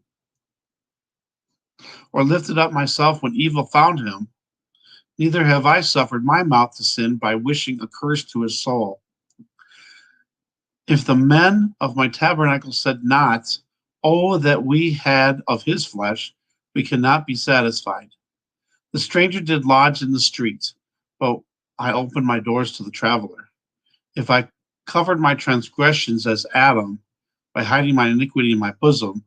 or lifted up myself when evil found him, neither have I suffered my mouth to sin by wishing a curse to his soul. If the men of my tabernacle said not, oh, that we had of his flesh, we cannot be satisfied. The stranger did lodge in the street, but I opened my doors to the traveler. If I covered my transgressions as Adam, by hiding my iniquity in my bosom,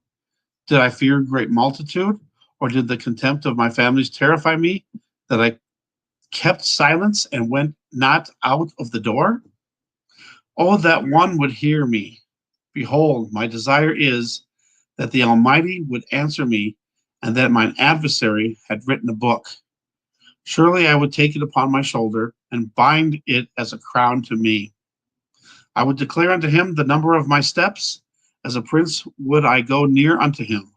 did I fear great multitude, or did the contempt of my families terrify me, that I kept silence and went not out of the door? Oh, that one would hear me. Behold, my desire is that the Almighty would answer me, and that mine adversary had written a book. Surely I would take it upon my shoulder, and bind it as a crown to me. I would declare unto him the number of my steps, as a prince would I go near unto him.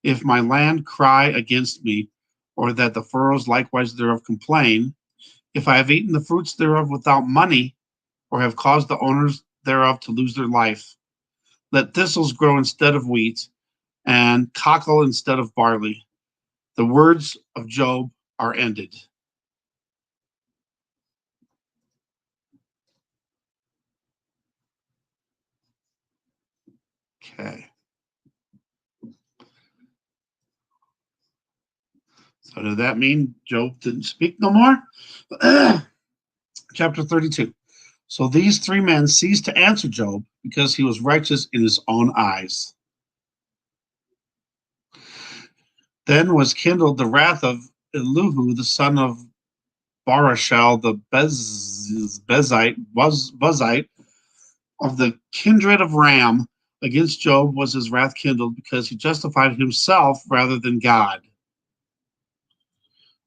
If my land cry against me, or that the furrows likewise thereof complain, if I have eaten the fruits thereof without money, or have caused the owners thereof to lose their life, let thistles grow instead of wheat, and cockle instead of barley. The words of Job are ended. Okay. So did that mean Job didn't speak no more? Chapter 32. So these three men ceased to answer Job because he was righteous in his own eyes. Then was kindled the wrath of Elihu, the son of Barashel, the Buzite of the kindred of Ram. Against Job was his wrath kindled because he justified himself rather than God.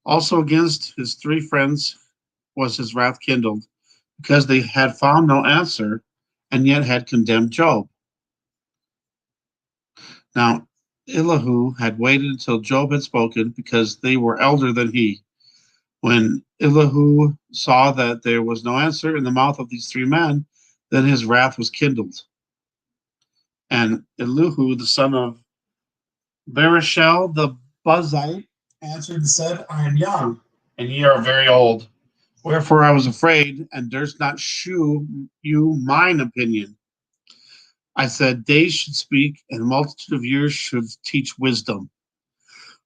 Also against his three friends was his wrath kindled because they had found no answer and yet had condemned Job. Now, Elihu had waited until Job had spoken because they were elder than he. When Elihu saw that there was no answer in the mouth of these three men, then his wrath was kindled. And Elihu, the son of Barashel, the Buzite, answered and said, I am young, and ye are very old. Wherefore I was afraid, and durst not shew you mine opinion. I said, days should speak, and a multitude of years should teach wisdom.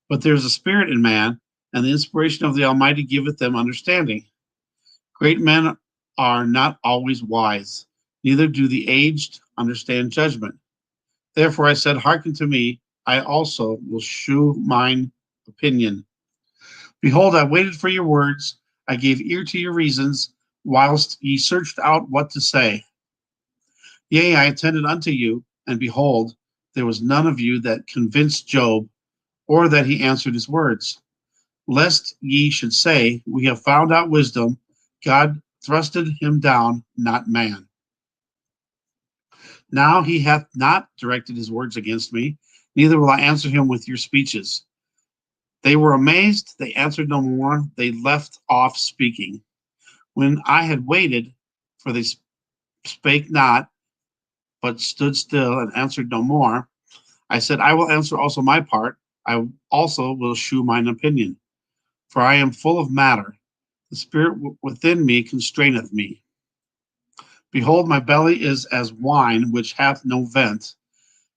But there is a spirit in man, and the inspiration of the Almighty giveth them understanding. Great men are not always wise, neither do the aged understand judgment. Therefore I said, hearken to me, I also will shew mine opinion. Behold, I waited for your words, I gave ear to your reasons, whilst ye searched out what to say. Yea, I attended unto you, and behold, there was none of you that convinced Job, or that he answered his words. Lest ye should say, we have found out wisdom, God thrusted him down, not man. Now he hath not directed his words against me, neither will I answer him with your speeches. They were amazed, they answered no more, they left off speaking. When I had waited, for they spake not, but stood still and answered no more, I said, I will answer also my part. I also will shew mine opinion. For I am full of matter. The spirit within me constraineth me. Behold, my belly is as wine which hath no vent.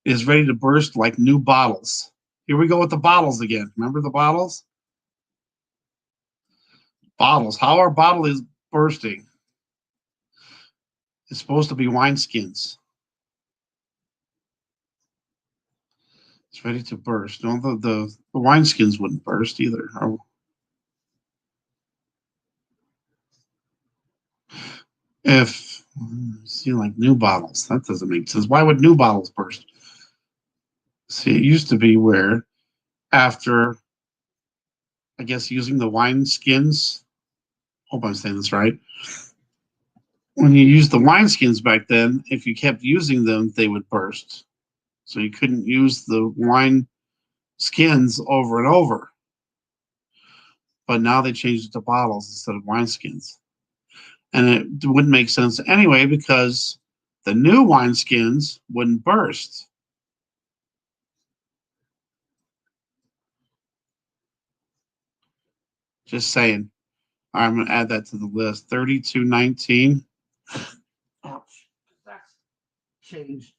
It is ready to burst like new bottles. Here we go with the bottles again. Remember the bottles? Bottles. How our bottle is bursting. It's supposed to be wineskins. It's ready to burst. No, the wineskins wouldn't burst either. If see like new bottles, that doesn't make sense. Why would new bottles burst? See, it used to be where after, I guess, using the wine skins, hope I'm saying this right. When you used the wine skins back then, if you kept using them, they would burst. So you couldn't use the wine skins over and over. But now they changed it to bottles instead of wine skins. And it wouldn't make sense anyway because the new wine skins wouldn't burst. Just saying. I'm going to add that to the list. 3219. Ouch. That's changed.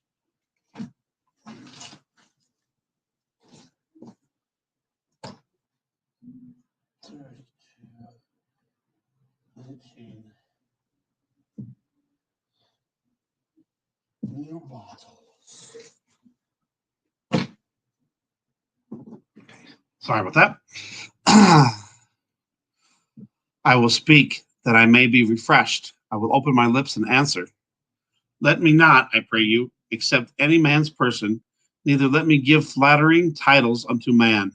New bottles. Sorry about that. I will speak that I may be refreshed. I will open my lips and answer. Let me not, I pray you, accept any man's person, neither let me give flattering titles unto man.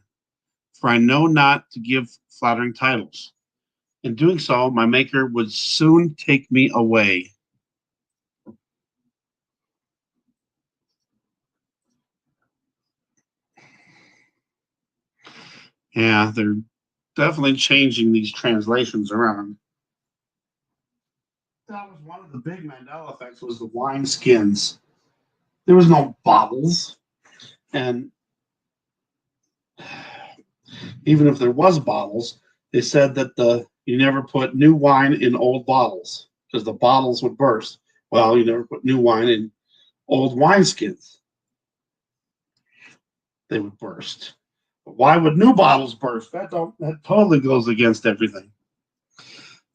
For I know not to give flattering titles. In doing so, my Maker would soon take me away. Yeah, they're definitely changing these translations around. That was one of the big Mandela effects was the wine skins. There was no bottles. And Even if there was bottles, they said that you never put new wine in old bottles because the bottles would burst. Well, you never put new wine in old wineskins. They would burst. But why would new bottles burst? That totally goes against everything.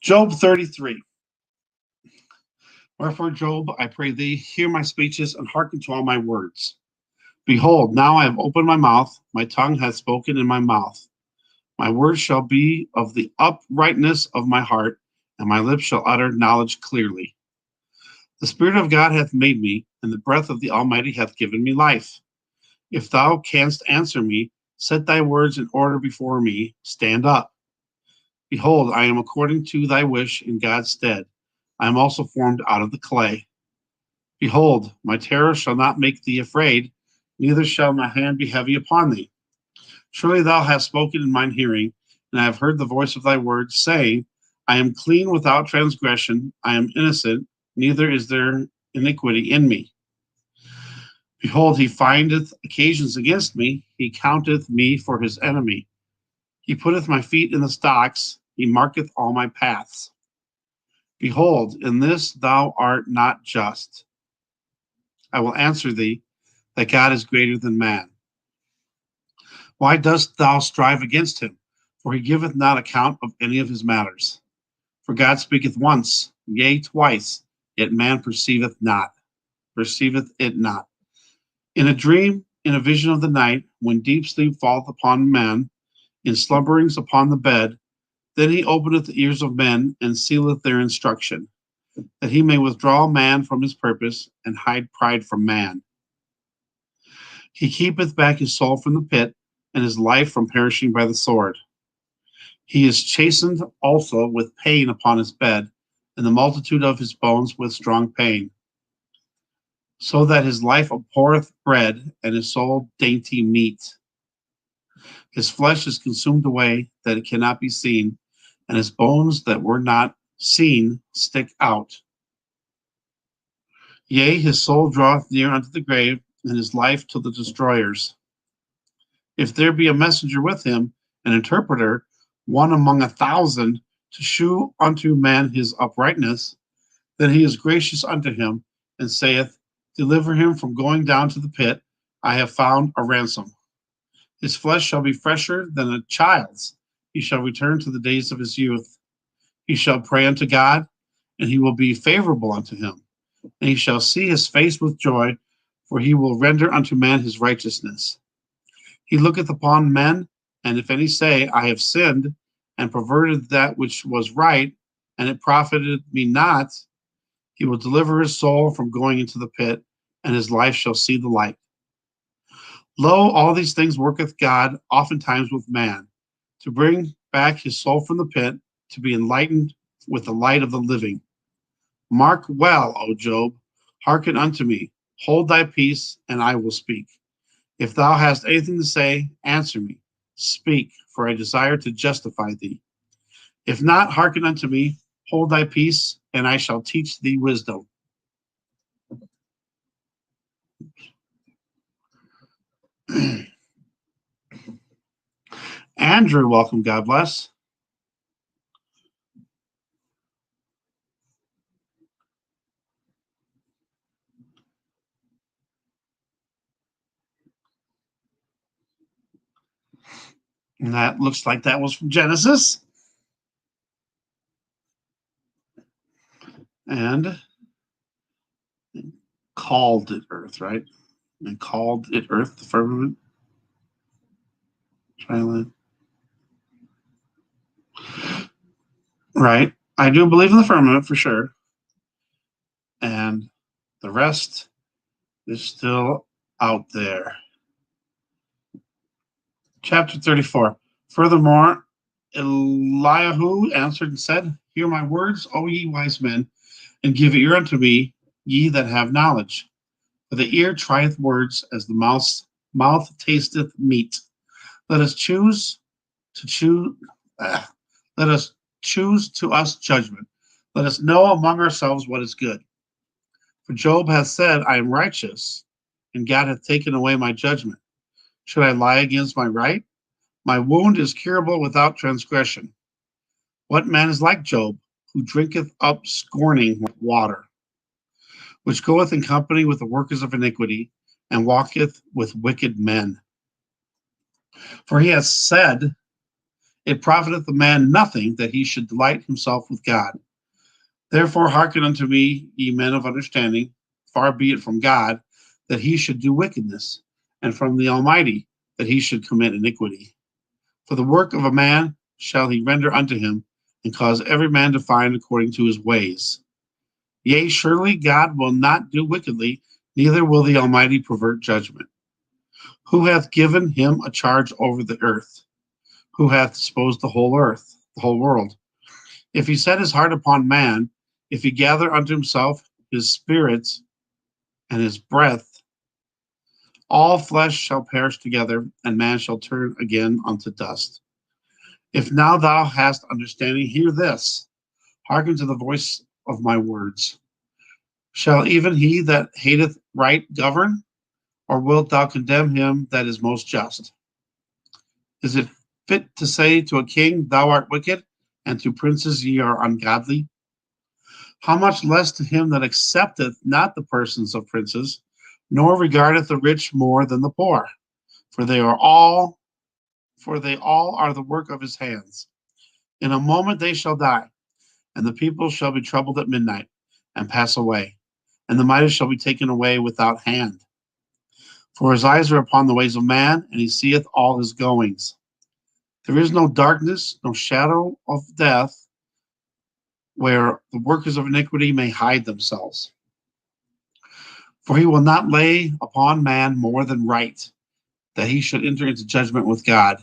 Job 33. Wherefore, Job, I pray thee, hear my speeches and hearken to all my words. Behold, now I have opened my mouth, my tongue hath spoken in my mouth. My words shall be of the uprightness of my heart, and my lips shall utter knowledge clearly. The Spirit of God hath made me, and the breath of the Almighty hath given me life. If thou canst answer me, set thy words in order before me, stand up. Behold, I am according to thy wish in God's stead. I am also formed out of the clay. Behold, my terror shall not make thee afraid, neither shall my hand be heavy upon thee. Surely thou hast spoken in mine hearing, and I have heard the voice of thy words, saying, I am clean without transgression, I am innocent, neither is there iniquity in me. Behold, he findeth occasions against me, he counteth me for his enemy. He putteth my feet in the stocks, he marketh all my paths. Behold, in this thou art not just. I will answer thee, that God is greater than man. Why dost thou strive against him? For he giveth not account of any of his matters. For God speaketh once, yea, twice, yet man perceiveth it not. In a dream, in a vision of the night, when deep sleep falleth upon man, in slumberings upon the bed, then he openeth the ears of men, and sealeth their instruction, that he may withdraw man from his purpose, and hide pride from man. He keepeth back his soul from the pit, and his life from perishing by the sword. He is chastened also with pain upon his bed, and the multitude of his bones with strong pain. So that his life abhorreth bread, and his soul dainty meat. His flesh is consumed away, that it cannot be seen, and his bones that were not seen stick out. Yea, his soul draweth near unto the grave, and his life to the destroyers. If there be a messenger with him, an interpreter, one among 1,000, to shew unto man his uprightness, then he is gracious unto him, and saith, Deliver him from going down to the pit. I have found a ransom. His flesh shall be fresher than a child's. He shall return to the days of his youth. He shall pray unto God, and he will be favorable unto him. And he shall see his face with joy, for he will render unto man his righteousness. He looketh upon men, and if any say, I have sinned, and perverted that which was right, and it profited me not, he will deliver his soul from going into the pit, and his life shall see the light. Lo, all these things worketh God oftentimes with man, to bring back his soul from the pit, to be enlightened with the light of the living. Mark well, O Job, hearken unto me, hold thy peace, and I will speak. If thou hast anything to say, answer me. Speak, for I desire to justify thee. If not, hearken unto me, hold thy peace, and I shall teach thee wisdom. Andrew, welcome, God bless. And that looks like that was from Genesis. And called it earth, right? And called it earth, the firmament. Right. I do believe in the firmament for sure. And the rest is still out there. Chapter 34. Furthermore, Eliahu answered and said, Hear my words, O ye wise men, and give ear unto me, ye that have knowledge. For the ear trieth words, as the mouth tasteth meat. Let us choose to us judgment. Let us know among ourselves what is good. For Job hath said, I am righteous, and God hath taken away my judgment. Should I lie against my right? My wound is curable without transgression. What man is like Job, who drinketh up scorning like water, which goeth in company with the workers of iniquity, and walketh with wicked men? For he hath said, it profiteth a man nothing that he should delight himself with God. Therefore hearken unto me, ye men of understanding. Far be it from God that he should do wickedness, and from the Almighty that he should commit iniquity. For the work of a man shall he render unto him, and cause every man to find according to his ways. Yea, surely God will not do wickedly, neither will the Almighty pervert judgment. Who hath given him a charge over the earth? Who hath disposed the whole earth, the whole world? If he set his heart upon man, if he gather unto himself his spirits and his breath, all flesh shall perish together, and man shall turn again unto dust. If now thou hast understanding, hear this. Hearken to the voice of my words. Shall even he that hateth right govern? Or wilt thou condemn him that is most just? Is it fit to say to a king, thou art wicked, and to princes, ye are ungodly? How much less to him that accepteth not the persons of princes, nor regardeth the rich more than the poor? For they all are the work of his hands. In a moment they shall die, and the people shall be troubled at midnight, and pass away, and the mighty shall be taken away without hand. For his eyes are upon the ways of man, and he seeth all his goings. There is no darkness, no shadow of death, where the workers of iniquity may hide themselves. For he will not lay upon man more than right, that he should enter into judgment with God.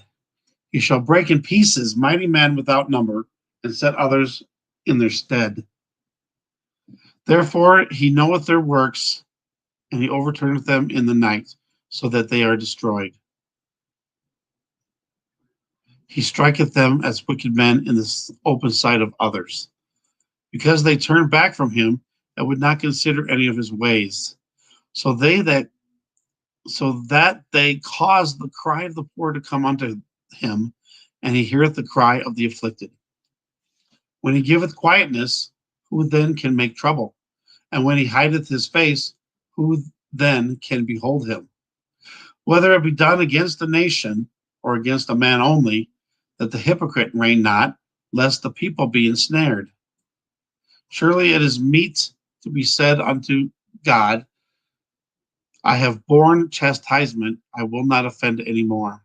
He shall break in pieces mighty men without number, and set others in their stead. Therefore he knoweth their works, and he overturneth them in the night, so that they are destroyed. He striketh them as wicked men in the open sight of others, because they turned back from him and would not consider any of his ways. So that they cause the cry of the poor to come unto him, and he heareth the cry of the afflicted. When he giveth quietness, who then can make trouble? And when he hideth his face, who then can behold him? Whether it be done against a nation or against a man only, that the hypocrite reign not, lest the people be ensnared. Surely it is meet to be said unto God, I have borne chastisement, I will not offend any more.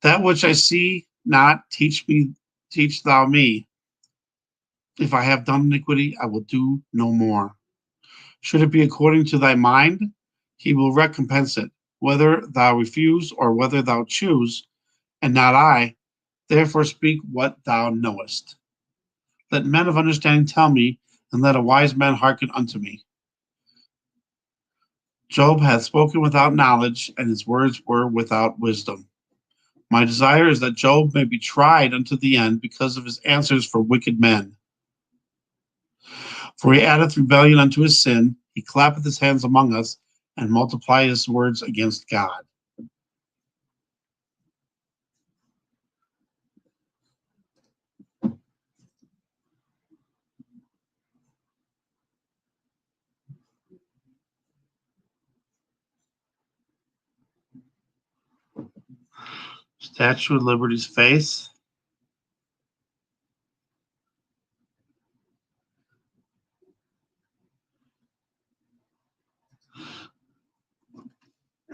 That which I see not, teach thou me. If I have done iniquity, I will do no more. Should it be according to thy mind, he will recompense it, whether thou refuse or whether thou choose, and not I. Therefore speak what thou knowest. Let men of understanding tell me, and let a wise man hearken unto me. Job hath spoken without knowledge, and his words were without wisdom. My desire is that Job may be tried unto the end because of his answers for wicked men. For he addeth rebellion unto his sin, he clappeth his hands among us, and multiplieth his words against God. Statue of Liberty's face.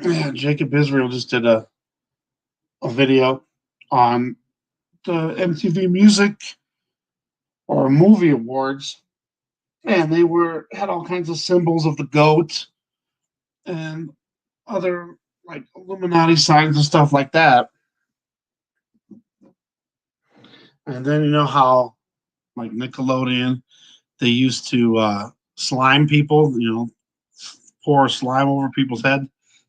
Yeah, Jacob Israel just did a video on the MTV Music or Movie Awards, and they had all kinds of symbols of the goat and other like Illuminati signs and stuff like that. And then you know how like Nickelodeon, they used to slime people, pour slime over people's head.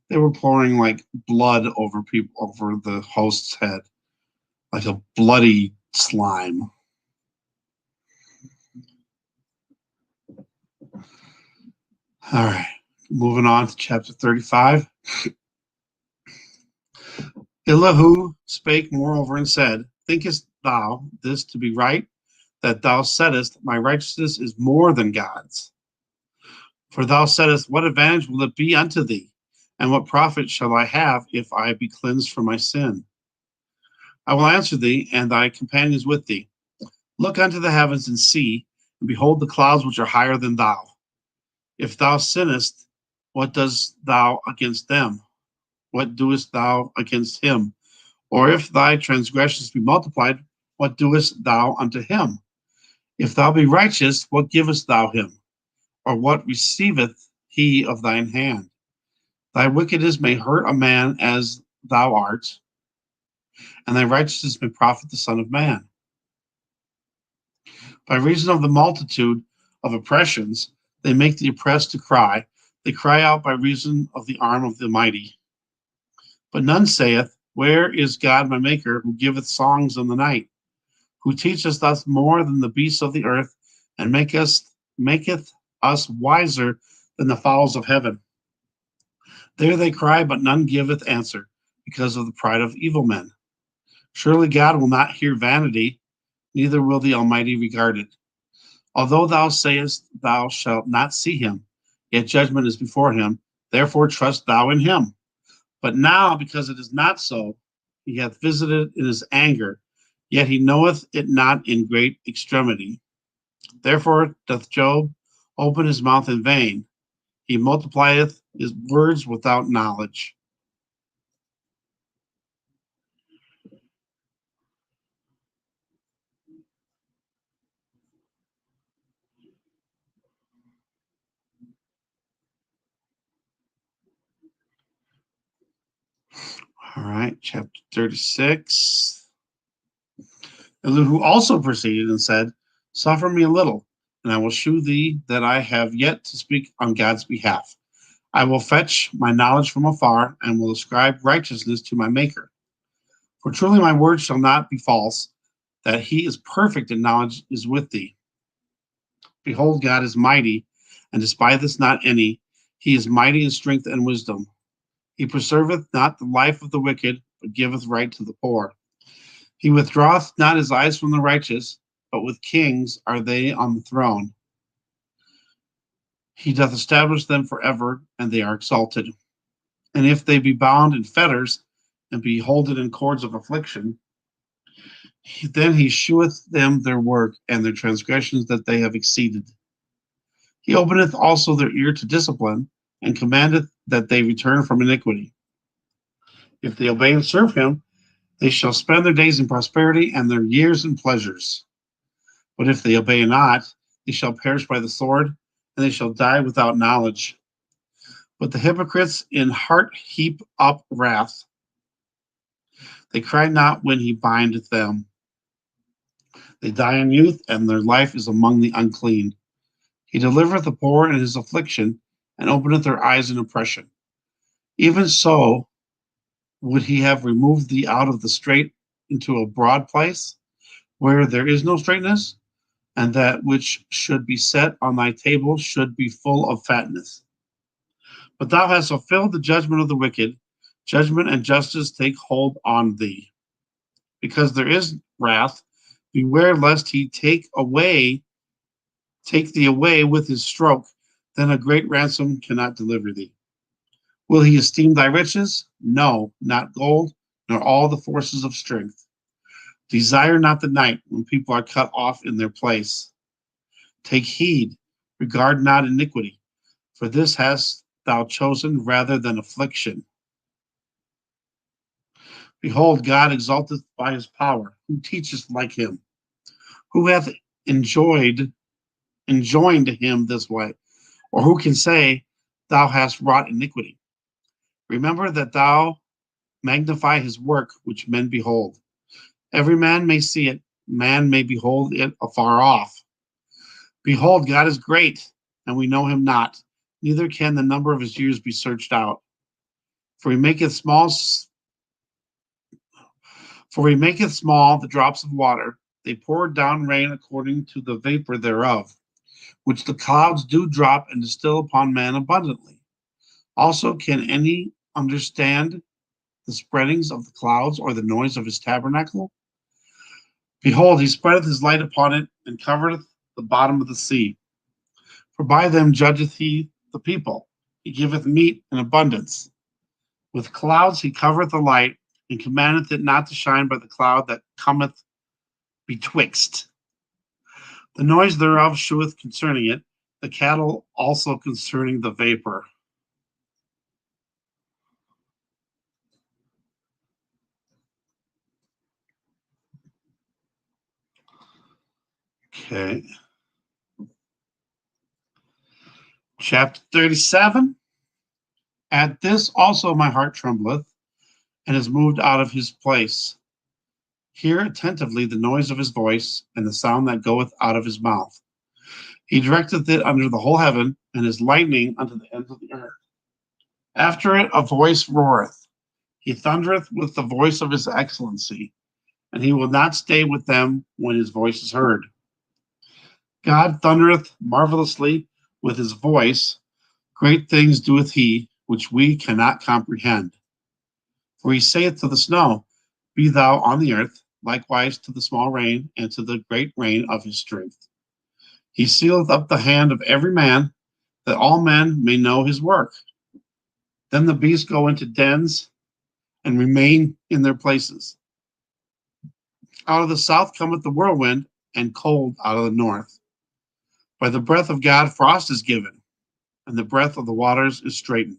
They were pouring like blood over the host's head, like a bloody slime. All right, moving on to chapter 35. Elihu spake moreover and said, Thinkest thou this to be right, that thou saidst, My righteousness is more than God's? For thou saidst, What advantage will it be unto thee? And what profit shall I have if I be cleansed from my sin? I will answer thee, and thy companions with thee. Look unto the heavens and see, and behold the clouds which are higher than thou. If thou sinnest, what dost thou against them? What doest thou against him? Or if thy transgressions be multiplied, what doest thou unto him? If thou be righteous, what givest thou him? Or what receiveth he of thine hand? Thy wickedness may hurt a man as thou art, and thy righteousness may profit the Son of Man. By reason of the multitude of oppressions, they make the oppressed to cry. They cry out by reason of the arm of the mighty. But none saith, Where is God my Maker, who giveth songs in the night, who teacheth us more than the beasts of the earth, and maketh us wiser than the fowls of heaven? There they cry, but none giveth answer, because of the pride of evil men. Surely God will not hear vanity, neither will the Almighty regard it. Although thou sayest thou shalt not see him, yet judgment is before him, therefore trust thou in him. But now, because it is not so, he hath visited in his anger, yet he knoweth it not in great extremity. Therefore doth Job open his mouth in vain. He multiplieth his words without knowledge. All right, chapter 36. Elihu also proceeded and said, Suffer me a little, and I will shew thee that I have yet to speak on God's behalf. I will fetch my knowledge from afar, and will ascribe righteousness to my Maker. For truly my word shall not be false, that he is perfect in knowledge is with thee. Behold, God is mighty, and despiseth not any. He is mighty in strength and wisdom. He preserveth not the life of the wicked, but giveth right to the poor. He withdraweth not his eyes from the righteous, but with kings are they on the throne. He doth establish them forever, and they are exalted. And if they be bound in fetters, and be holden in cords of affliction, then he sheweth them their work and their transgressions that they have exceeded. He openeth also their ear to discipline, and commandeth that they return from iniquity. If they obey and serve him, they shall spend their days in prosperity and their years in pleasures. But if they obey not, they shall perish by the sword, and they shall die without knowledge. But the hypocrites in heart heap up wrath. They cry not when he bindeth them. They die in youth, and their life is among the unclean. He delivereth the poor in his affliction, and openeth their eyes in oppression. Even so would he have removed thee out of the strait into a broad place, where there is no straightness, and that which should be set on thy table should be full of fatness. But thou hast fulfilled the judgment of the wicked. Judgment and justice take hold on thee. Because there is wrath, beware lest he take thee away with his stroke, then a great ransom cannot deliver thee. Will he esteem thy riches? No, not gold, nor all the forces of strength. Desire not the night when people are cut off in their place. Take heed, regard not iniquity, for this hast thou chosen rather than affliction. Behold, God exalteth by his power, who teacheth like him, who hath enjoined him this way, or who can say, Thou hast wrought iniquity. Remember that thou magnify his work which men behold. Every man may see it, man may behold it afar off. Behold, God is great, and we know him not, neither can the number of his years be searched out. For he maketh small the drops of water, they pour down rain according to the vapor thereof, which the clouds do drop and distill upon man abundantly. Also can any understand the spreadings of the clouds, or the noise of his tabernacle? Behold, he spreadeth his light upon it, and covereth the bottom of the sea. For by them judgeth he the people. He giveth meat in abundance. With clouds he covereth the light, and commandeth it not to shine by the cloud that cometh betwixt. The noise thereof sheweth concerning it, the cattle also concerning the vapor. Okay. Chapter 37. At this also my heart trembleth, and is moved out of his place. Hear attentively the noise of his voice, and the sound that goeth out of his mouth. He directeth it under the whole heaven, and his lightning unto the ends of the earth. After it a voice roareth. He thundereth with the voice of his excellency, and he will not stay with them when his voice is heard. God thundereth marvelously with his voice. Great things doeth he, which we cannot comprehend. For he saith to the snow, Be thou on the earth, likewise to the small rain, and to the great rain of his strength. He sealeth up the hand of every man, that all men may know his work. Then the beasts go into dens, and remain in their places. Out of the south cometh the whirlwind, and cold out of the north. By the breath of God frost is given, and the breath of the waters is straightened.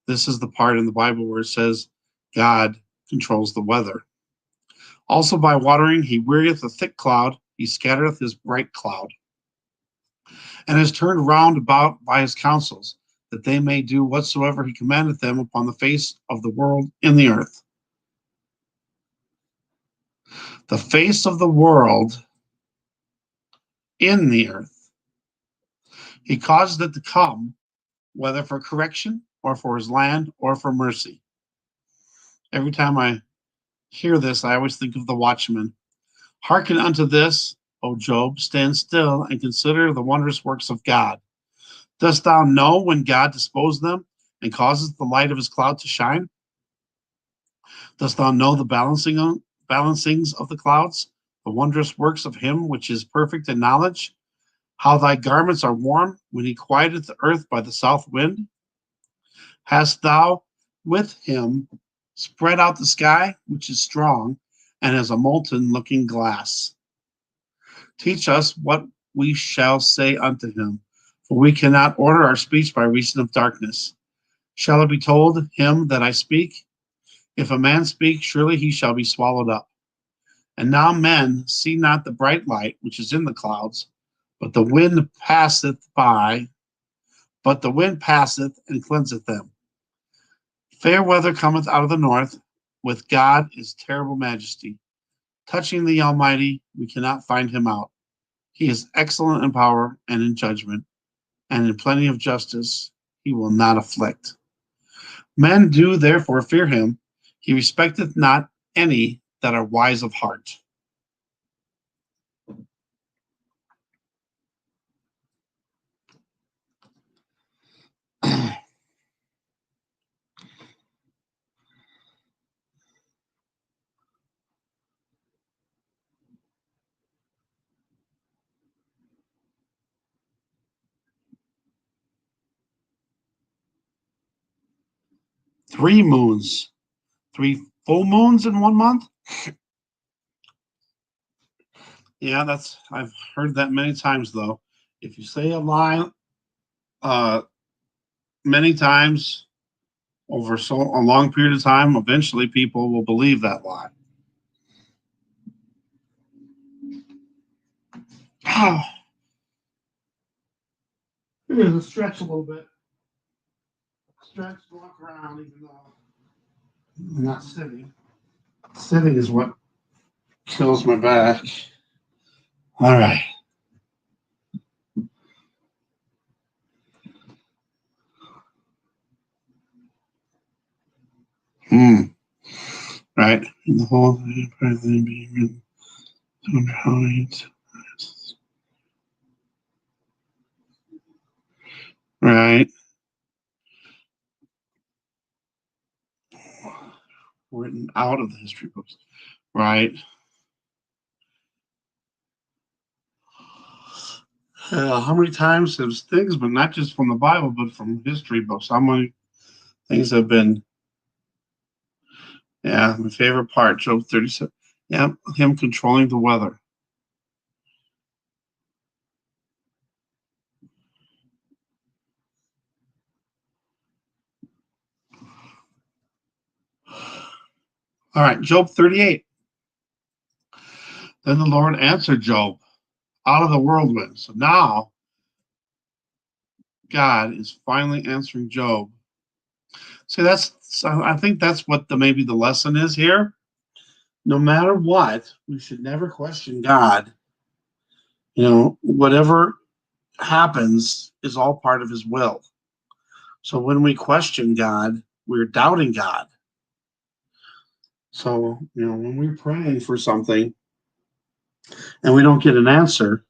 This is the part in the Bible where it says God controls the weather. Also by watering he wearieth a thick cloud, he scattereth his bright cloud, and is turned round about by his counsels, that they may do whatsoever he commandeth them upon the face of the world in the earth. The face of the world in the earth. He caused it to come, whether for correction, or for his land, or for mercy. Every time I hear this, I always think of the watchman. Hearken unto this, O Job, stand still and consider the wondrous works of God. Dost thou know when God disposed them and causes the light of his cloud to shine? Dost thou know the balancings of the clouds, the wondrous works of him which is perfect in knowledge? How thy garments are warm when he quieteth the earth by the south wind? Hast thou with him spread out the sky, which is strong, and as a molten looking glass? Teach us what we shall say unto him, for we cannot order our speech by reason of darkness. Shall it be told him that I speak? If a man speak, surely he shall be swallowed up. And now men see not the bright light which is in the clouds, but the wind passeth and cleanseth them. Fair weather cometh out of the north, with God is terrible majesty. Touching the Almighty, we cannot find him out. He is excellent in power and in judgment, and in plenty of justice he will not afflict. Men do therefore fear him. He respecteth not any that are wise of heart. Three moons, 3 full moons in 1 month. Yeah, I've heard that many times though. If you say a lie many times over a long period of time, eventually people will believe that lie. Let's stretch a little bit. Stretch, walk around, even though I'm not sitting. Sitting is what kills my back. All right. Right. In the whole thing being behind. Right. written out of the history books, right? How many times have things, but not just from the Bible, but from history books? How many things have been? Yeah, my favorite part, Job 37. Yeah, him controlling the weather. All right, Job 38. Then the Lord answered Job out of the whirlwind. So now God is finally answering Job. So I think that's what maybe the lesson is here. No matter what, we should never question God. Whatever happens is all part of his will. So when we question God, we're doubting God. So, when we're praying for something and we don't get an answer,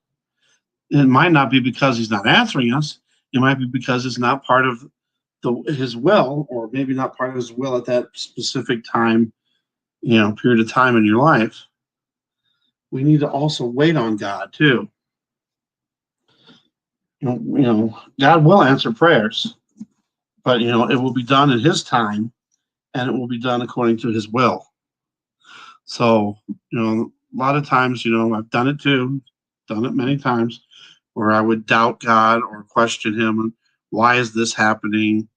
it might not be because he's not answering us. It might be because it's not part of his will, or maybe not part of his will at that specific time, period of time in your life. We need to also wait on God too. God will answer prayers, but it will be done in his time, and it will be done according to his will. So, a lot of times, I've done it too, done it many times, where I would doubt God or question him. Why is this happening?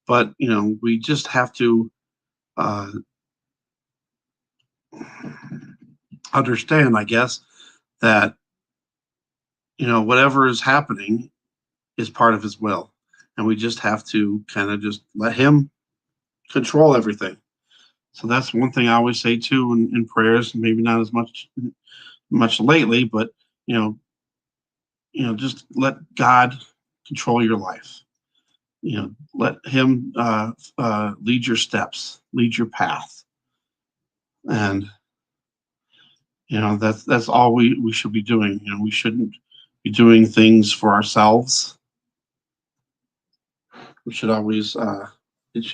But, we just have to understand, I guess, that, whatever is happening is part of his will. And we just have to kind of just let him control everything. So that's one thing I always say too in prayers, maybe not as much lately, but just let God control your life. Let him lead your steps, lead your path. And that's all we should be doing. We shouldn't be doing things for ourselves. We should always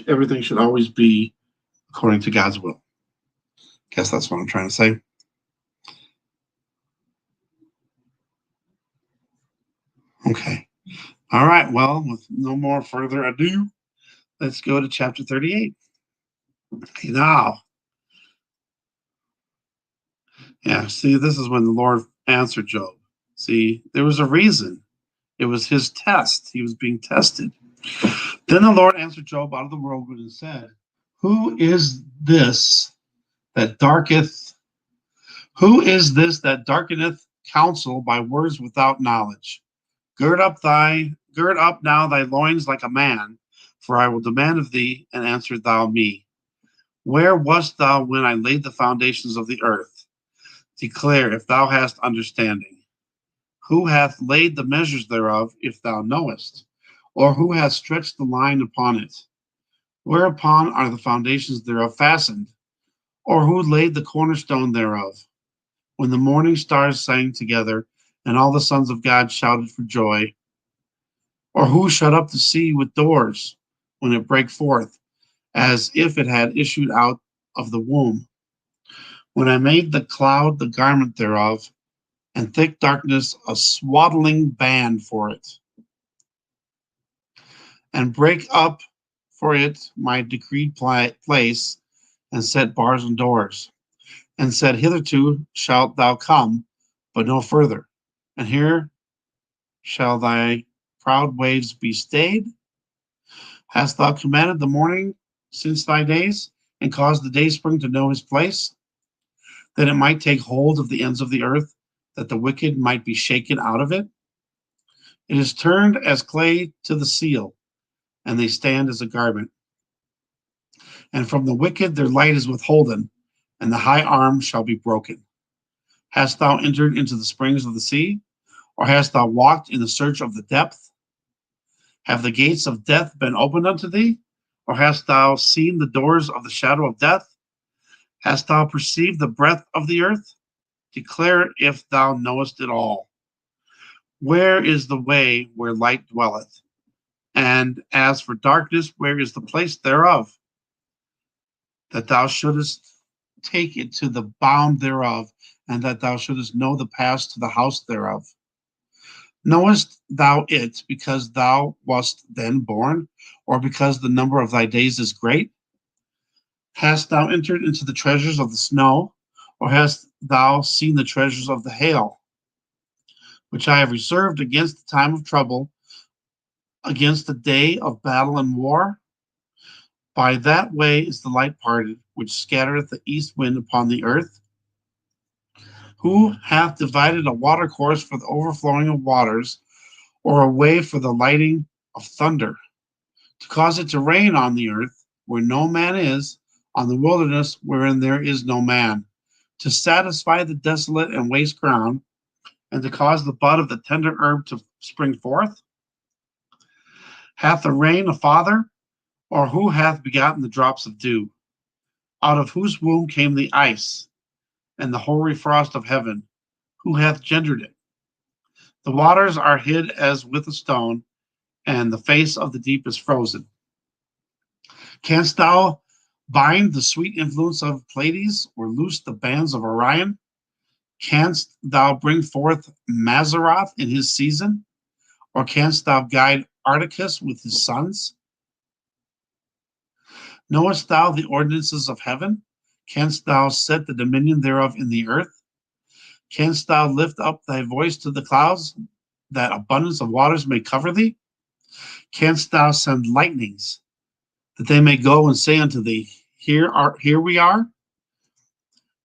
everything should always be according to God's will. Guess that's what I'm trying to say. Okay. All right. Well, with no more further ado, let's go to chapter 38. Now, see, this is when the Lord answered Job. See, there was a reason. It was his test. He was being tested. Then the Lord answered Job out of the whirlwind and said, Who is this that darketh? Who is this that darkeneth counsel by words without knowledge? Gird up now thy loins like a man, for I will demand of thee, and answer thou me. Where wast thou when I laid the foundations of the earth? Declare if thou hast understanding. Who hath laid the measures thereof, if thou knowest? Or who hath stretched the line upon it? Whereupon are the foundations thereof fastened? Or who laid the cornerstone thereof? When the morning stars sang together, and all the sons of God shouted for joy? Or who shut up the sea with doors, when it brake forth, as if it had issued out of the womb? When I made the cloud the garment thereof, and thick darkness a swaddling band for it, and break up for it my decreed place, and set bars and doors, and said, Hitherto shalt thou come, but no further, and here shall thy proud waves be stayed? Hast thou commanded the morning since thy days, and caused the dayspring to know his place, that it might take hold of the ends of the earth, that the wicked might be shaken out of it? It is turned as clay to the seal, and they stand as a garment. And from the wicked their light is withholden, and the high arm shall be broken. Hast thou entered into the springs of the sea, or hast thou walked in the search of the depth? Have the gates of death been opened unto thee, or hast thou seen the doors of the shadow of death? Hast thou perceived the breadth of the earth? Declare if thou knowest it all. Where is the way where light dwelleth? And as for darkness, where is the place thereof? that thou shouldest take it to the bound thereof, and that thou shouldest know the pass to the house thereof. Knowest thou it because thou wast then born, or because the number of thy days is great? Hast thou entered into the treasures of the snow, or hast thou seen the treasures of the hail, which I have reserved against the time of trouble, against the day of battle and war? By that way is the light parted, which scattereth the east wind upon the earth. Who hath divided a watercourse for the overflowing of waters, or a way for the lighting of thunder, to cause it to rain on the earth where no man is, on the wilderness wherein there is no man, to satisfy the desolate and waste ground, and to cause the bud of the tender herb to spring forth? Hath the rain a father, or who hath begotten the drops of dew, out of whose womb came the ice, and the hoary frost of heaven? Who hath gendered it? The waters are hid as with a stone, and the face of the deep is frozen. Canst thou bind the sweet influence of Pleiades, or loose the bands of Orion? Canst thou bring forth Mazzaroth in his season, or canst thou guide Articus with his sons? Knowest thou the ordinances of heaven? Canst thou set the dominion thereof in the earth? Canst thou lift up thy voice to the clouds, that abundance of waters may cover thee? Canst thou send lightnings, that they may go and say unto thee, here we are?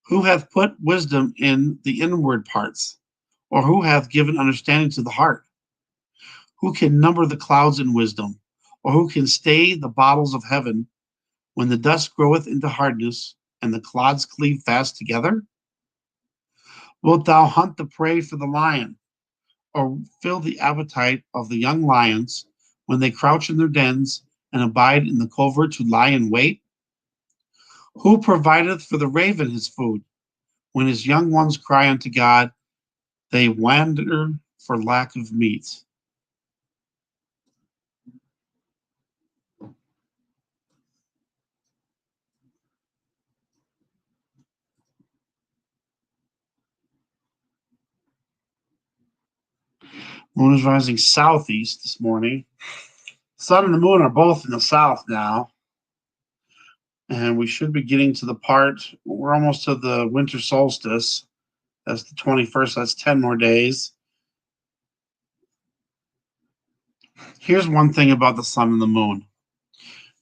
Who hath put wisdom in the inward parts, or who hath given understanding to the heart? Who can number the clouds in wisdom, or who can stay the bottles of heaven, when the dust groweth into hardness, and the clods cleave fast together? Wilt thou hunt the prey for the lion, or fill the appetite of the young lions, when they crouch in their dens, and abide in the covert to lie in wait? Who provideth for the raven his food, when his young ones cry unto God, they wander for lack of meat? Moon is rising southeast this morning. Sun and the moon are both in the south now. And we should be getting to the part, we're almost to the winter solstice. That's the 21st, that's 10 more days. Here's one thing about the sun and the moon.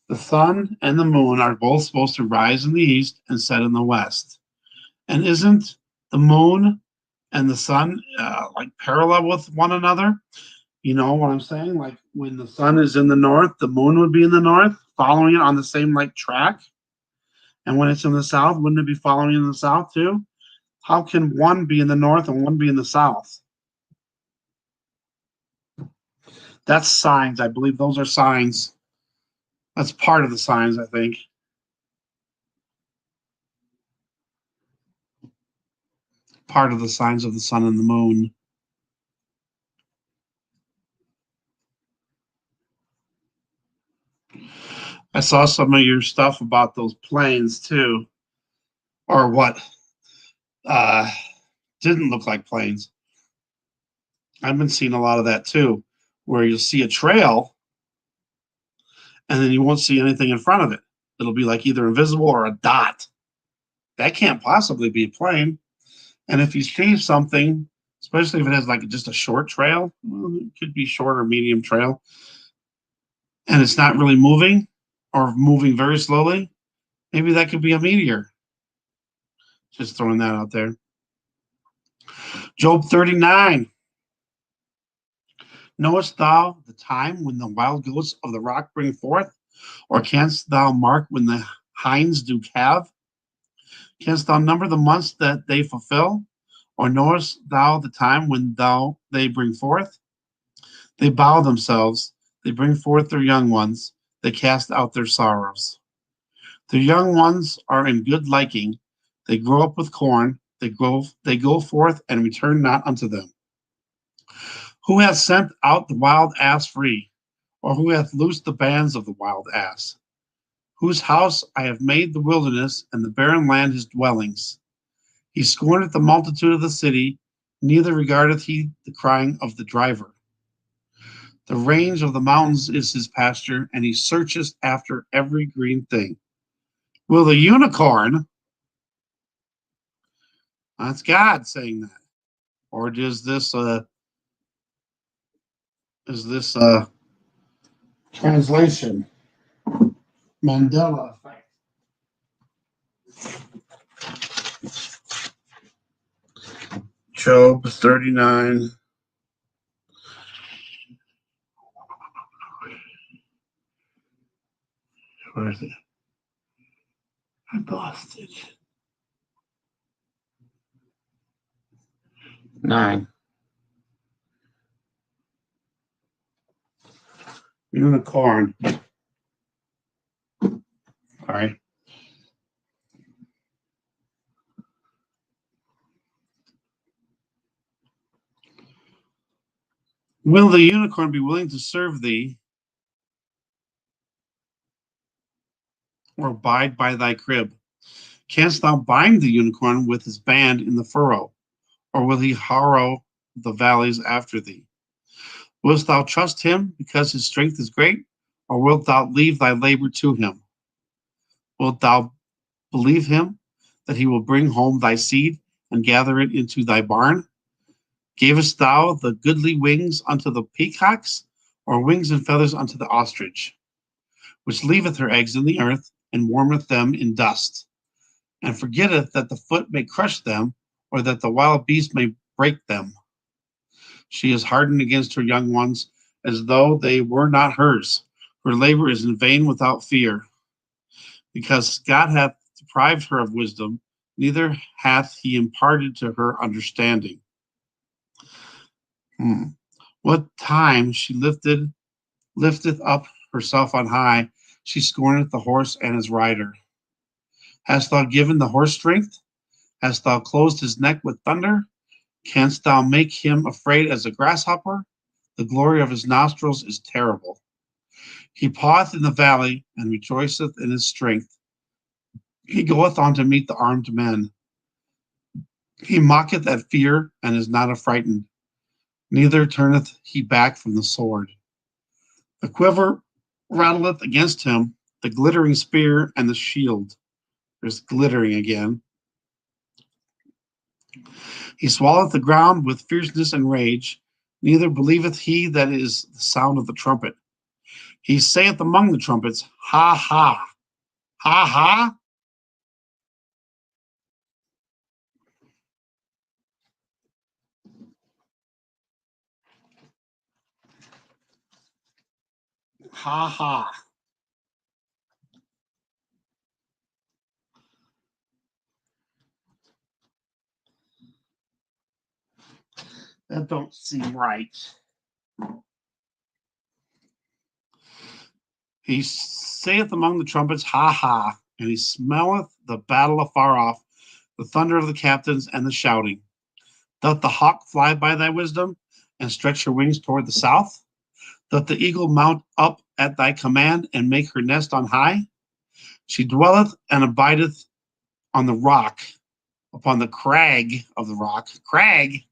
The sun and the moon are both supposed to rise in the east and set in the west. And isn't the moon and the sun like parallel with one another? You know what I'm saying? Like when the sun is in the north, the moon would be in the north, following it on the same like track. And when it's in the south, wouldn't it be following in the south too? How can one be in the north and one be in the south? That's signs. I believe those are signs. That's part of the signs, I think. Part of the signs of the sun and the moon. I saw some of your stuff about those planes too, or what didn't look like planes. I've been seeing a lot of that too, where you'll see a trail and then you won't see anything in front of it. It'll be like either invisible or a dot. That can't possibly be a plane. And if you see something, especially if it has like just a short trail, well, it could be short or medium trail, and it's not really moving or moving very slowly, maybe that could be a meteor. Just throwing that out there. Job 39. Knowest thou the time when the wild goats of the rock bring forth? Or canst thou mark when the hinds do calve? Canst thou number the months that they fulfill? Or knowest thou the time when they bring forth? They bow themselves, they bring forth their young ones, they cast out their sorrows. Their young ones are in good liking, they grow up with corn, they go forth and return not unto them. Who hath sent out the wild ass free, or who hath loosed the bands of the wild ass? whose house I have made the wilderness, and the barren land his dwellings. He scorneth the multitude of the city, neither regardeth he the crying of the driver. The range of the mountains is his pasture, and he searcheth after every green thing. Will the unicorn, that's God saying that, or is this translation? Mandela effect. Job 39. Where is it? I lost it. 9. Unicorn. All right. Will the unicorn be willing to serve thee, or abide by thy crib? Canst thou bind the unicorn with his band in the furrow, or will he harrow the valleys after thee? Wilt thou trust him because his strength is great, or wilt thou leave thy labor to him? Wilt thou believe him that he will bring home thy seed and gather it into thy barn? Gavest thou the goodly wings unto the peacocks, or wings and feathers unto the ostrich, which leaveth her eggs in the earth, and warmeth them in dust, and forgetteth that the foot may crush them, or that the wild beast may break them? She is hardened against her young ones, as though they were not hers. Her labor is in vain without fear, because God hath deprived her of wisdom, neither hath he imparted to her understanding. What time she lifteth up herself on high, she scorneth the horse and his rider. Hast thou given the horse strength? Hast thou closed his neck with thunder? Canst thou make him afraid as a grasshopper? The glory of his nostrils is terrible. He paweth in the valley, and rejoiceth in his strength. He goeth on to meet the armed men. He mocketh at fear, and is not affrighted. Neither turneth he back from the sword. The quiver rattleth against him, the glittering spear and the shield. There's glittering again. He swalloweth the ground with fierceness and rage, neither believeth he that is the sound of the trumpet. He saith among the trumpets, Ha ha, ha ha. Ha ha. That don't seem right. He saith among the trumpets, Ha ha, and he smelleth the battle afar off, the thunder of the captains and the shouting. Doth the hawk fly by thy wisdom, and stretch her wings toward the south? Doth the eagle mount up at thy command, and make her nest on high? She dwelleth and abideth on the rock, upon the crag of the rock. Crag.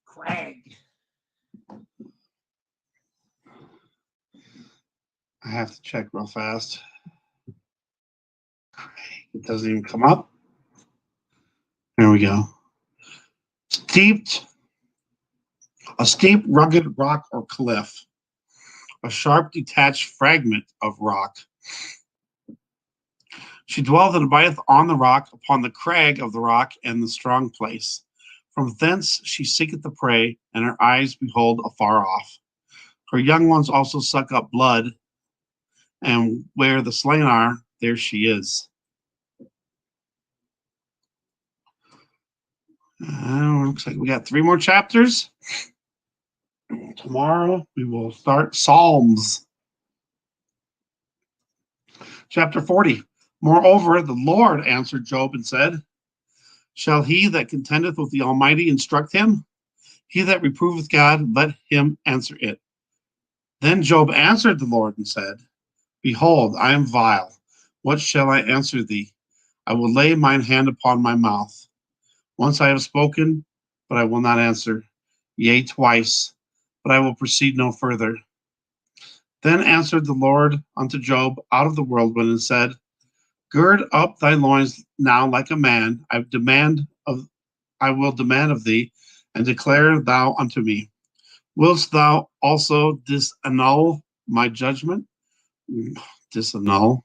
Crag. I have to check real fast. It doesn't even come up. There we go. A steep, rugged rock or cliff. A sharp, detached fragment of rock. She dwelleth and abideth on the rock, upon the crag of the rock and the strong place. From thence she seeketh the prey, and her eyes behold afar off. Her young ones also suck up blood, and where the slain are, there she is. Looks like we got 3 more chapters. Tomorrow we will start Psalms. Chapter 40. Moreover, the Lord answered Job and said, shall he that contendeth with the Almighty instruct him? He that reproveth God, let him answer it. Then Job answered the Lord and said, behold, I am vile. What shall I answer thee? I will lay mine hand upon my mouth. Once I have spoken, but I will not answer. Yea, twice, but I will proceed no further. Then answered the Lord unto Job out of the whirlwind and said, gird up thy loins now like a man. I will demand of thee, and declare thou unto me. Wilt thou also disannul my judgment? Disannul.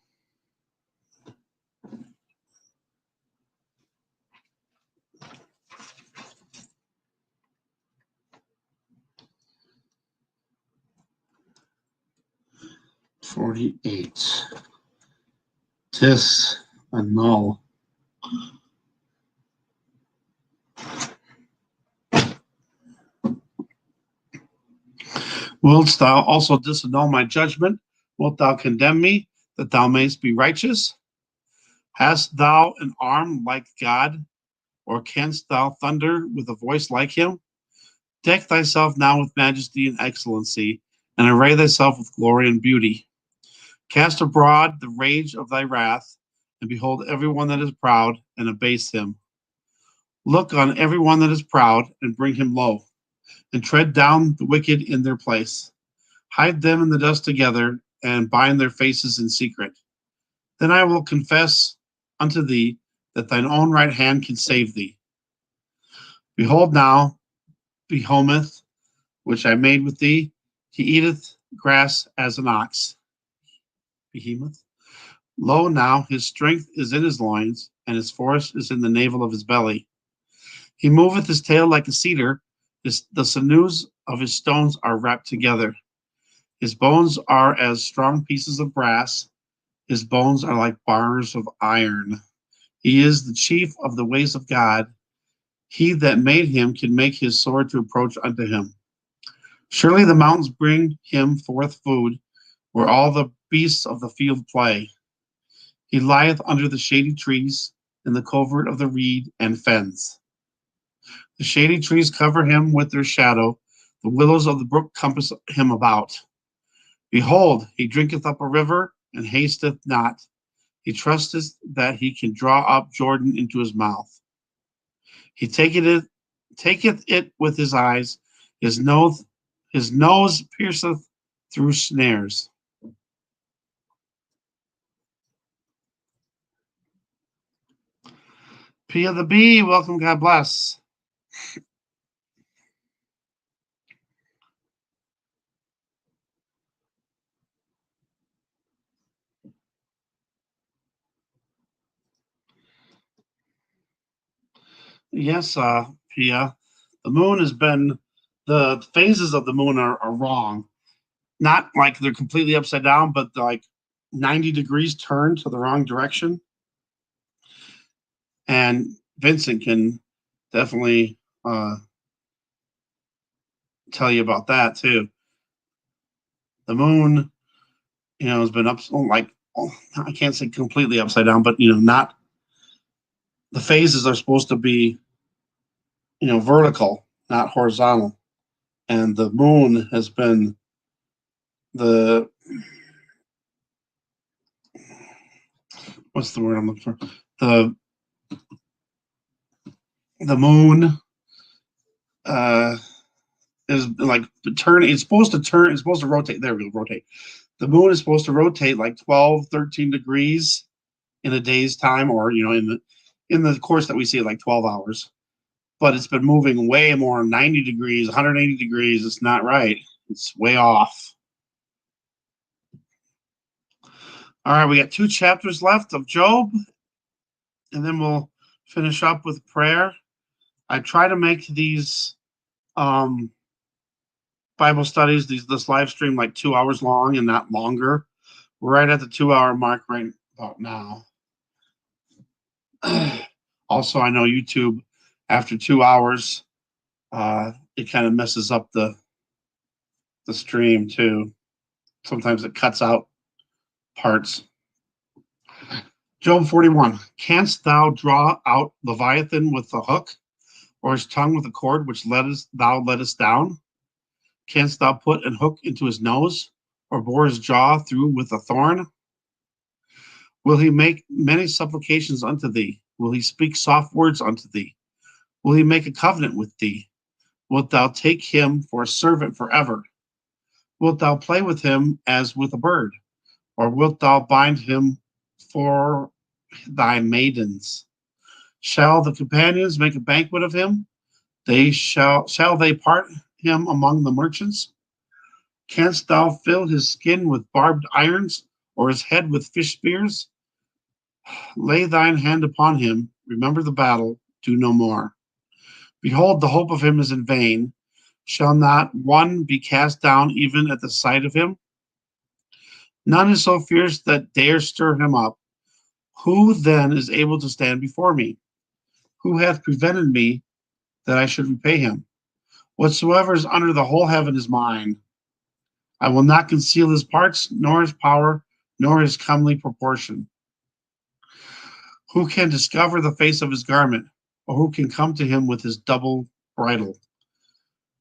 $48. Disannul. Wilt thou also disannul my judgment? Wilt thou condemn me, that thou mayest be righteous? Hast thou an arm like God, or canst thou thunder with a voice like him? Deck thyself now with majesty and excellency, and array thyself with glory and beauty. Cast abroad the rage of thy wrath, and behold every one that is proud, and abase him. Look on every one that is proud, and bring him low, and tread down the wicked in their place. Hide them in the dust together, and bind their faces in secret. Then I will confess unto thee that thine own right hand can save thee. Behold now, Behemoth, which I made with thee, he eateth grass as an ox. Behemoth. Lo now, his strength is in his loins, and his force is in the navel of his belly. He moveth his tail like a cedar, the sinews of his stones are wrapped together. His bones are as strong pieces of brass, his bones are like bars of iron. He is the chief of the ways of God. He that made him can make his sword to approach unto him. Surely the mountains bring him forth food, where all the beasts of the field play. He lieth under the shady trees, in the covert of the reed and fens. The shady trees cover him with their shadow, the willows of the brook compass him about. Behold, he drinketh up a river, and hasteth not. He trusteth that he can draw up Jordan into his mouth. He taketh it with his eyes, his nose pierceth through snares. P of the B, welcome, God bless. Yes, Pia, the moon has been, the phases of the moon are wrong. Not like they're completely upside down, but like 90 degrees turned to the wrong direction. And Vincent can definitely tell you about that too. The moon, has been up, like, I can't say completely upside down, but not, the phases are supposed to be, vertical, not horizontal. And the moon has been the, what's the word I'm looking for? The moon is like turning. It's supposed to turn. It's supposed to rotate. There we go. Rotate. The moon is supposed to rotate like 12, 13 degrees in a day's time, or in the course that we see, like 12 hours. But it's been moving way more, 90 degrees, 180 degrees. It's not right. It's way off. All right, we got 2 chapters left of Job, and then we'll finish up with prayer. I try to make these Bible studies, this live stream, like 2 hours long and not longer. We're right at the 2-hour mark right about now. Also, I know YouTube, after 2 hours, it kind of messes up the stream too. Sometimes it cuts out parts. Job 41. Canst thou draw out Leviathan with a hook, or his tongue with a cord which thou lettest down? Canst thou put an hook into his nose, or bore his jaw through with a thorn? Will he make many supplications unto thee? Will he speak soft words unto thee? Will he make a covenant with thee? Wilt thou take him for a servant forever? Wilt thou play with him as with a bird? Or wilt thou bind him for thy maidens? Shall the companions make a banquet of him? Shall they part him among the merchants? Canst thou fill his skin with barbed irons, or his head with fish spears? Lay thine hand upon him, remember the battle, do no more. Behold, the hope of him is in vain. Shall not one be cast down even at the sight of him? None is so fierce that dare stir him up. Who then is able to stand before me? Who hath prevented me that I should repay him? Whatsoever is under the whole heaven is mine. I will not conceal his parts, nor his power, nor his comely proportion. Who can discover the face of his garment, or who can come to him with his double bridle?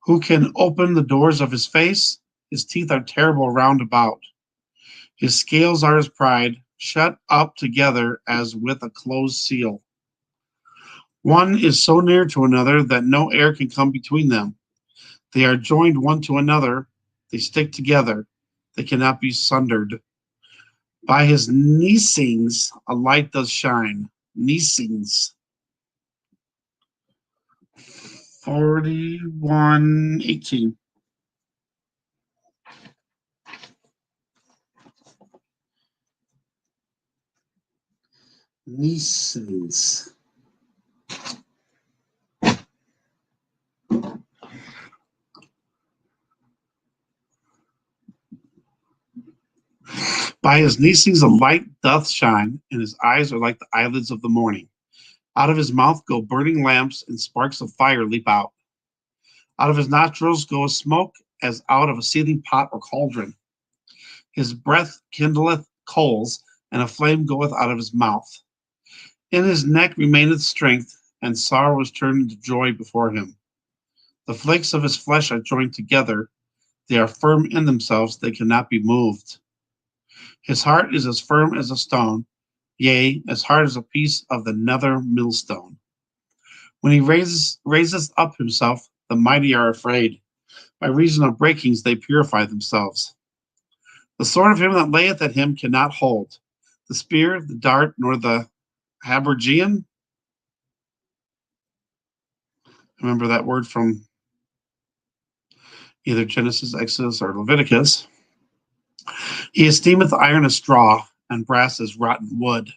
Who can open the doors of his face? His teeth are terrible round about. His scales are his pride, shut up together as with a closed seal. One is so near to another that no air can come between them. They are joined one to another. They stick together. They cannot be sundered. By his neesings a light does shine. Neesings. 41:18. Neesings. By his neesings a light doth shine, and his eyes are like the eyelids of the morning. Out of his mouth go burning lamps, and sparks of fire leap out. Out of his nostrils goeth smoke, as out of a seething pot or cauldron. His breath kindleth coals, and a flame goeth out of his mouth. In his neck remaineth strength, and sorrow is turned into joy before him. The flakes of his flesh are joined together. They are firm in themselves, they cannot be moved. His heart is as firm as a stone, yea, as hard as a piece of the nether millstone. When he raises up himself, the mighty are afraid. By reason of breakings they purify themselves. The sword of him that layeth at him cannot hold. The spear, the dart, nor the habergeon. Remember that word from either Genesis, Exodus, or Leviticus. He esteemeth iron as straw, and brass as rotten wood.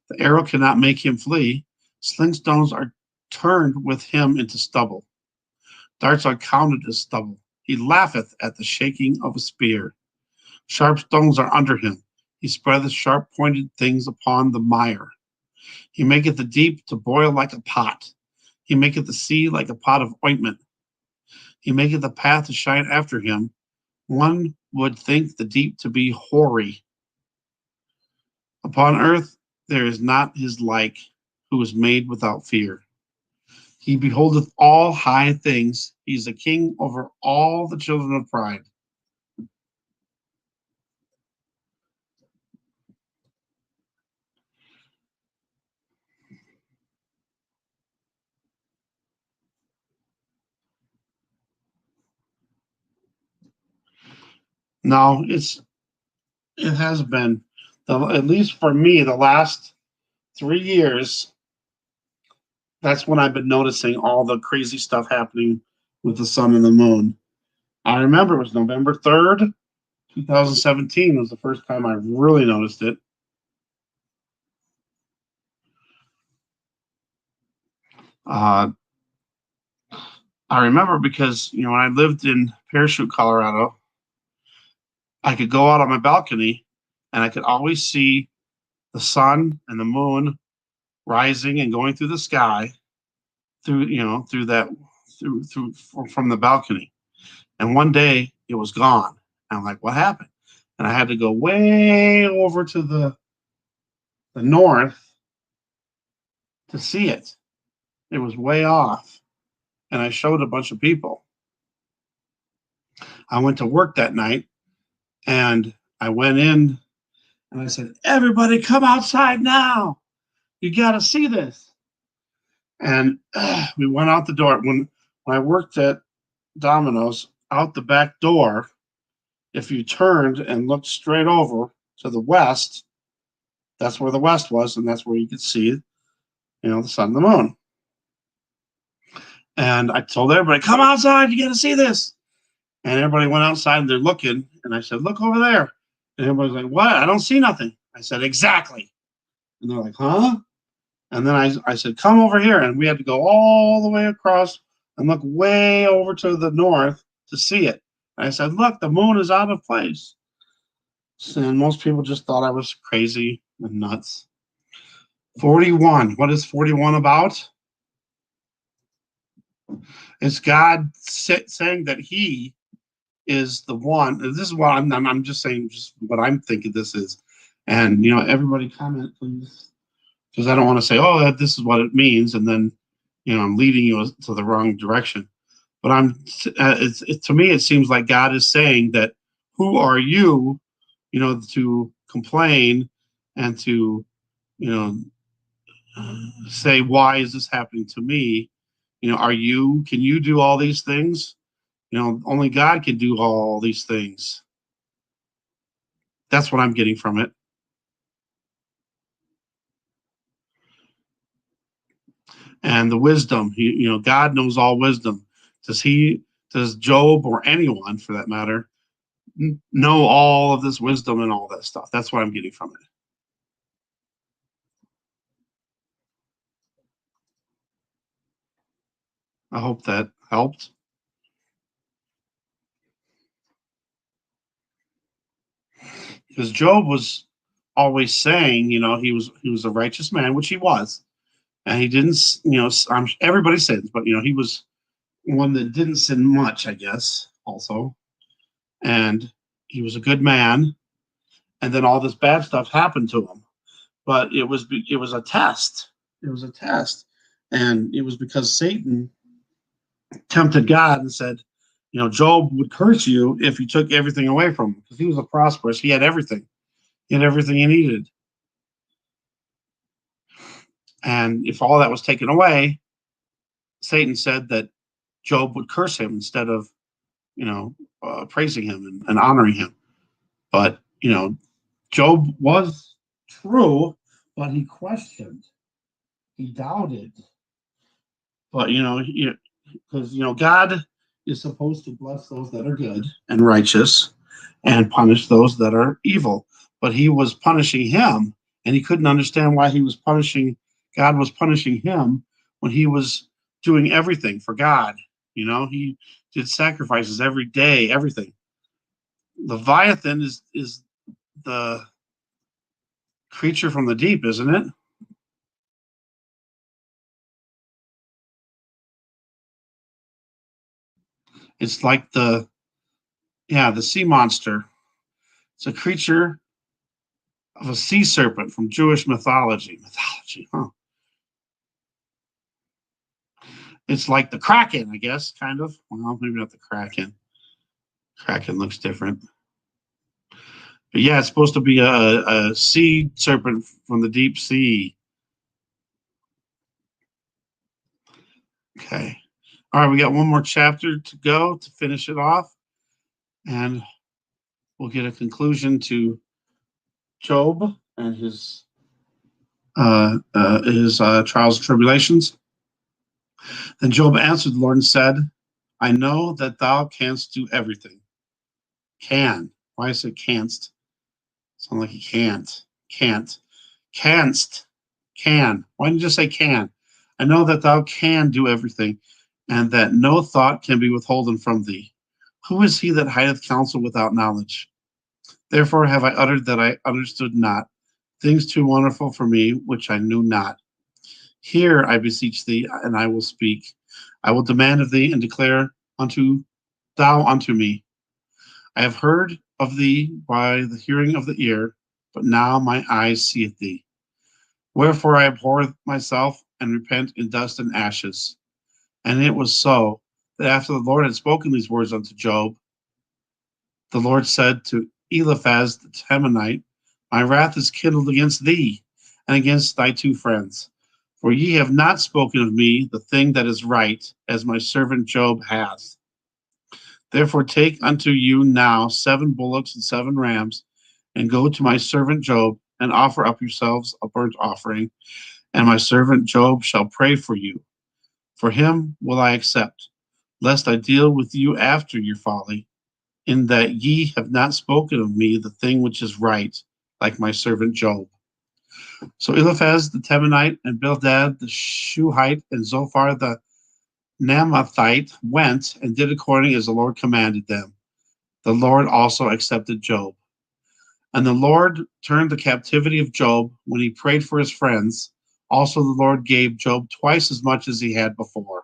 The arrow cannot make him flee. Sling stones are turned with him into stubble. Darts are counted as stubble. He laugheth at the shaking of a spear. Sharp stones are under him. He spreadeth sharp pointed things upon the mire. He maketh the deep to boil like a pot. He maketh the sea like a pot of ointment. He maketh the path to shine after him. One would think the deep to be hoary. Upon earth there is not his like, who is made without fear. He beholdeth all high things. He is a king over all the children of pride. Now it has been at least for me the last 3 years. That's when I've been noticing all the crazy stuff happening with the sun and the moon. I remember it was November 3rd, 2017 was the first time I really noticed it. I remember because, when I lived in Parachute, Colorado, I could go out on my balcony and I could always see the sun and the moon rising and going through the sky through from the balcony. And one day it was gone. And I'm like, what happened? And I had to go way over to the the north to see it. It was way off. And I showed a bunch of people. I went to work that night and I went in and I said, everybody come outside now. You got to see this. And we went out the door. When I worked at Domino's, out the back door, if you turned and looked straight over to the west, that's where the west was, and that's where you could see, the sun and the moon. And I told everybody, come outside, you got to see this. And everybody went outside and they're looking. And I said, look over there. And everybody's like, what? I don't see nothing. I said, exactly. And they're like, huh? And then I said, come over here. And we had to go all the way across and look way over to the north to see it. And I said, look, the moon is out of place. And most people just thought I was crazy and nuts. 41. What is 41 about? It's God saying that He is the one. This is what I'm just saying, just what I'm thinking this is. And everybody comment, please, because I don't want to say, oh, this is what it means, and then I'm leading you to the wrong direction. But to me, it seems like God is saying that, who are you, to complain and to, say, why is this happening to me? Can you do all these things? Only God can do all these things. That's what I'm getting from it. And the wisdom, God knows all wisdom. Does Job, or anyone for that matter, know all of this wisdom and all that stuff? That's what I'm getting from it. I hope that helped. Because Job was always saying, he was a righteous man, which he was, and he didn't, everybody sins, but he was one that didn't sin much, I guess, also, and he was a good man, and then all this bad stuff happened to him, but it was a test. It was a test, and it was because Satan tempted God and said, Job would curse you if you took everything away from him, because he was a prosperous. He had everything. He had everything he needed. And if all that was taken away, Satan said that Job would curse him instead of, praising him and honoring him. But, Job was true, but he questioned. He doubted. But, because, God is supposed to bless those that are good and righteous and punish those that are evil. But he was punishing him, and he couldn't understand why God was punishing him when he was doing everything for God. He did sacrifices every day, everything. Leviathan is the creature from the deep, isn't it? It's like the sea monster. It's a creature of a sea serpent from Jewish mythology. Huh? It's like the Kraken, I guess, kind of. Well, maybe not the Kraken. Kraken looks different. But yeah, it's supposed to be a sea serpent from the deep sea. Okay. All right, we got one more chapter to go to finish it off, and we'll get a conclusion to Job and his trials and tribulations. Then Job answered the Lord and said, I know that thou canst do everything. Can. Why is it canst? Sound like he can't. Canst. Can. Why didn't you just say can? I know that thou can do everything, and that no thought can be withholden from thee. Who is he that hideth counsel without knowledge? Therefore have I uttered that I understood not, things too wonderful for me, which I knew not. Hear, I beseech thee, and I will speak. I will demand of thee, and declare thou unto me. I have heard of thee by the hearing of the ear, but now my eyes seeth thee. Wherefore I abhor myself and repent in dust and ashes. And it was so that after the Lord had spoken these words unto Job, the Lord said to Eliphaz the Temanite, My wrath is kindled against thee and against thy two friends, for ye have not spoken of me the thing that is right, as my servant Job hath. Therefore take unto you now 7 bullocks and 7 rams, and go to my servant Job, and offer up yourselves a burnt offering, and my servant Job shall pray for you. For him will I accept, lest I deal with you after your folly, in that ye have not spoken of me the thing which is right, like my servant Job. So Eliphaz the Temanite, and Bildad the Shuhite, and Zophar the Naamathite went and did according as the Lord commanded them. The Lord also accepted Job. And the Lord turned the captivity of Job when he prayed for his friends. Also the Lord gave Job twice as much as he had before.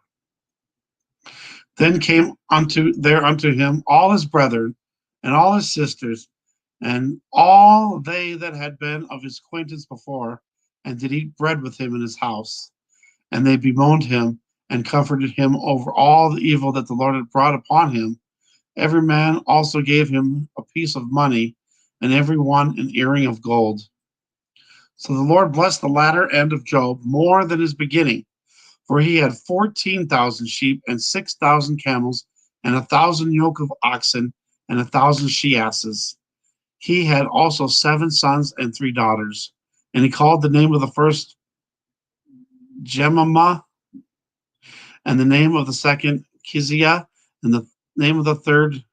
Then came unto him all his brethren and all his sisters, and all they that had been of his acquaintance before, and did eat bread with him in his house. And they bemoaned him and comforted him over all the evil that the Lord had brought upon him. Every man also gave him a piece of money, and every one an earring of gold. So the Lord blessed the latter end of Job more than his beginning, for he had 14,000 sheep and 6,000 camels, and 1,000 yoke of oxen, and 1,000 she asses. He had also 7 sons and 3 daughters. And he called the name of the first Jemimah, and the name of the second Keziah, and the name of the third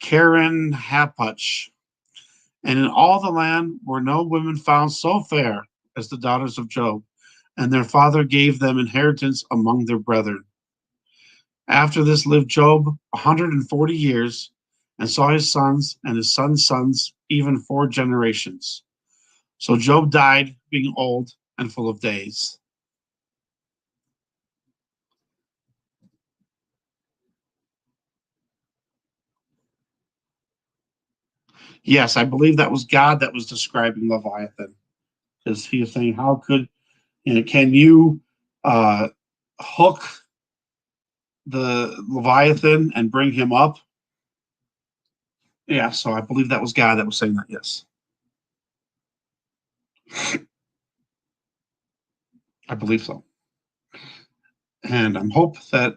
Karen Hapuch. And in all the land were no women found so fair as the daughters of Job, and their father gave them inheritance among their brethren. After this lived Job 140 years, and saw his sons and his sons' sons, even 4 generations. So Job died, being old and full of days. Yes, I believe that was God that was describing Leviathan, because he is saying, "How could can you hook the Leviathan and bring him up?" Yeah, so I believe that was God that was saying that. Yes, I believe so, and I hope that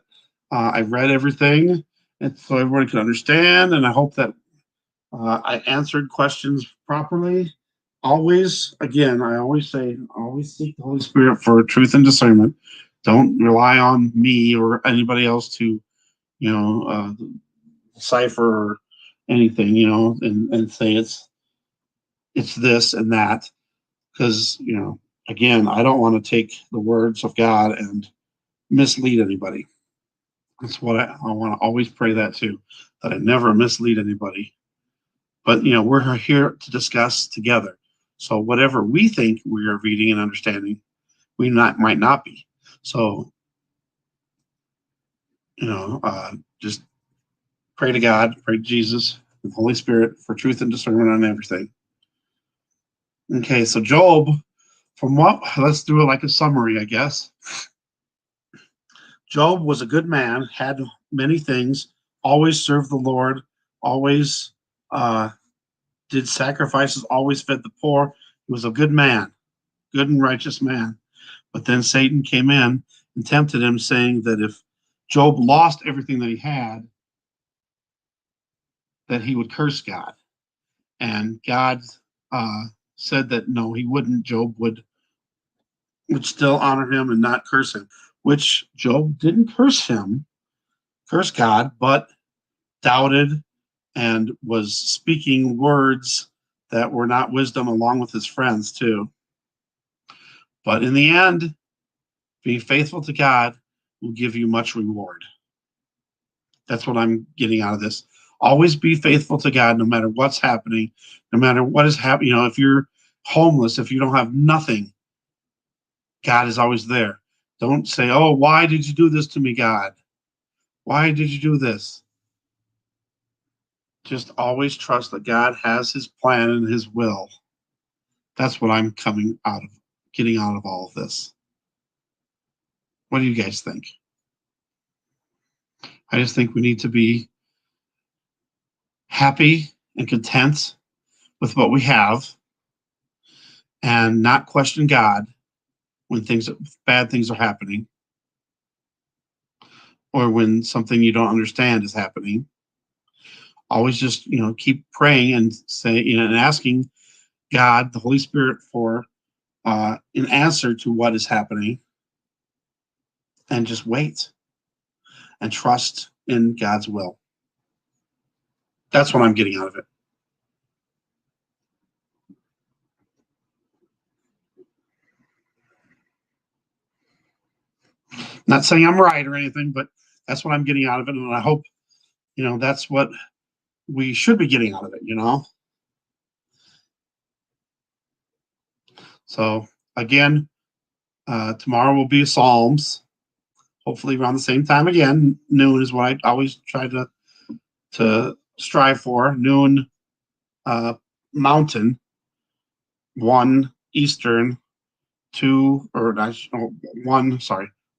I read everything, and so everybody can understand. And I hope that I answered questions properly. Always, again, I always say, always seek the Holy Spirit for truth and discernment. Don't rely on me or anybody else to, decipher or anything, and say it's this and that. Because, again, I don't want to take the words of God and mislead anybody. That's what I want to always pray that too, that I never mislead anybody. But we're here to discuss together. So whatever we think we are reading and understanding, we might not be. So just pray to God, pray to Jesus, and the Holy Spirit for truth and discernment on everything. Okay, so Job, let's do it like a summary, I guess. Job was a good man, had many things, always served the Lord, always did sacrifices, always fed the poor. He was a good man, good and righteous man. But then Satan came in and tempted him, saying that if Job lost everything that he had, that he would curse God. And God said that no, he wouldn't. Job would still honor him and not curse him, which Job didn't curse God, but doubted and was speaking words that were not wisdom along with his friends too. But in the end, being faithful to God will give you much reward. That's what I'm getting out of this. Always be faithful to God no matter what's happening, no matter what is happening. If you're homeless, if you don't have nothing, God is always there. Don't say, "Oh, why did you do this to me, God? Why did you do this?" Just always trust that God has his plan and his will. That's what I'm getting out of all of this. What do you guys think? I just think we need to be happy and content with what we have and not question God when bad things are happening or when something you don't understand is happening. Always just, keep praying and and asking God, the Holy Spirit, for an answer to what is happening, and just wait and trust in God's will. That's what I'm getting out of it. Not saying I'm right or anything, but that's what I'm getting out of it. And I hope, that's what we should be getting out of it. So again, tomorrow will be Psalms, hopefully around the same time again. Noon is what I always try to strive for. Noon Mountain, 1 Eastern,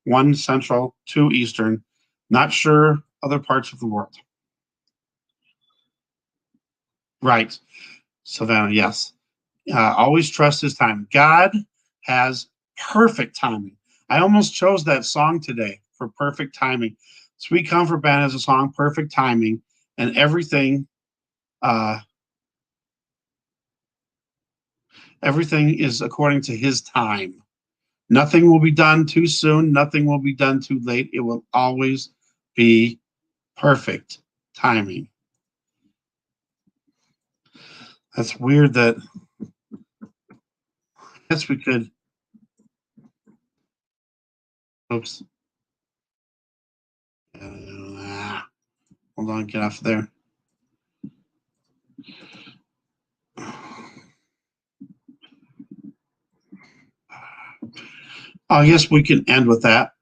1 Central, 2 Eastern. Not sure other parts of the world. Right. Savannah, yes. Always trust his time. God has perfect timing. I almost chose that song today for perfect timing. Sweet Comfort Band has a song, Perfect Timing, and everything is according to his time. Nothing will be done too soon. Nothing will be done too late. It will always be perfect timing. That's weird that I guess we could. Oops. Hold on, get off there. I guess we can end with that.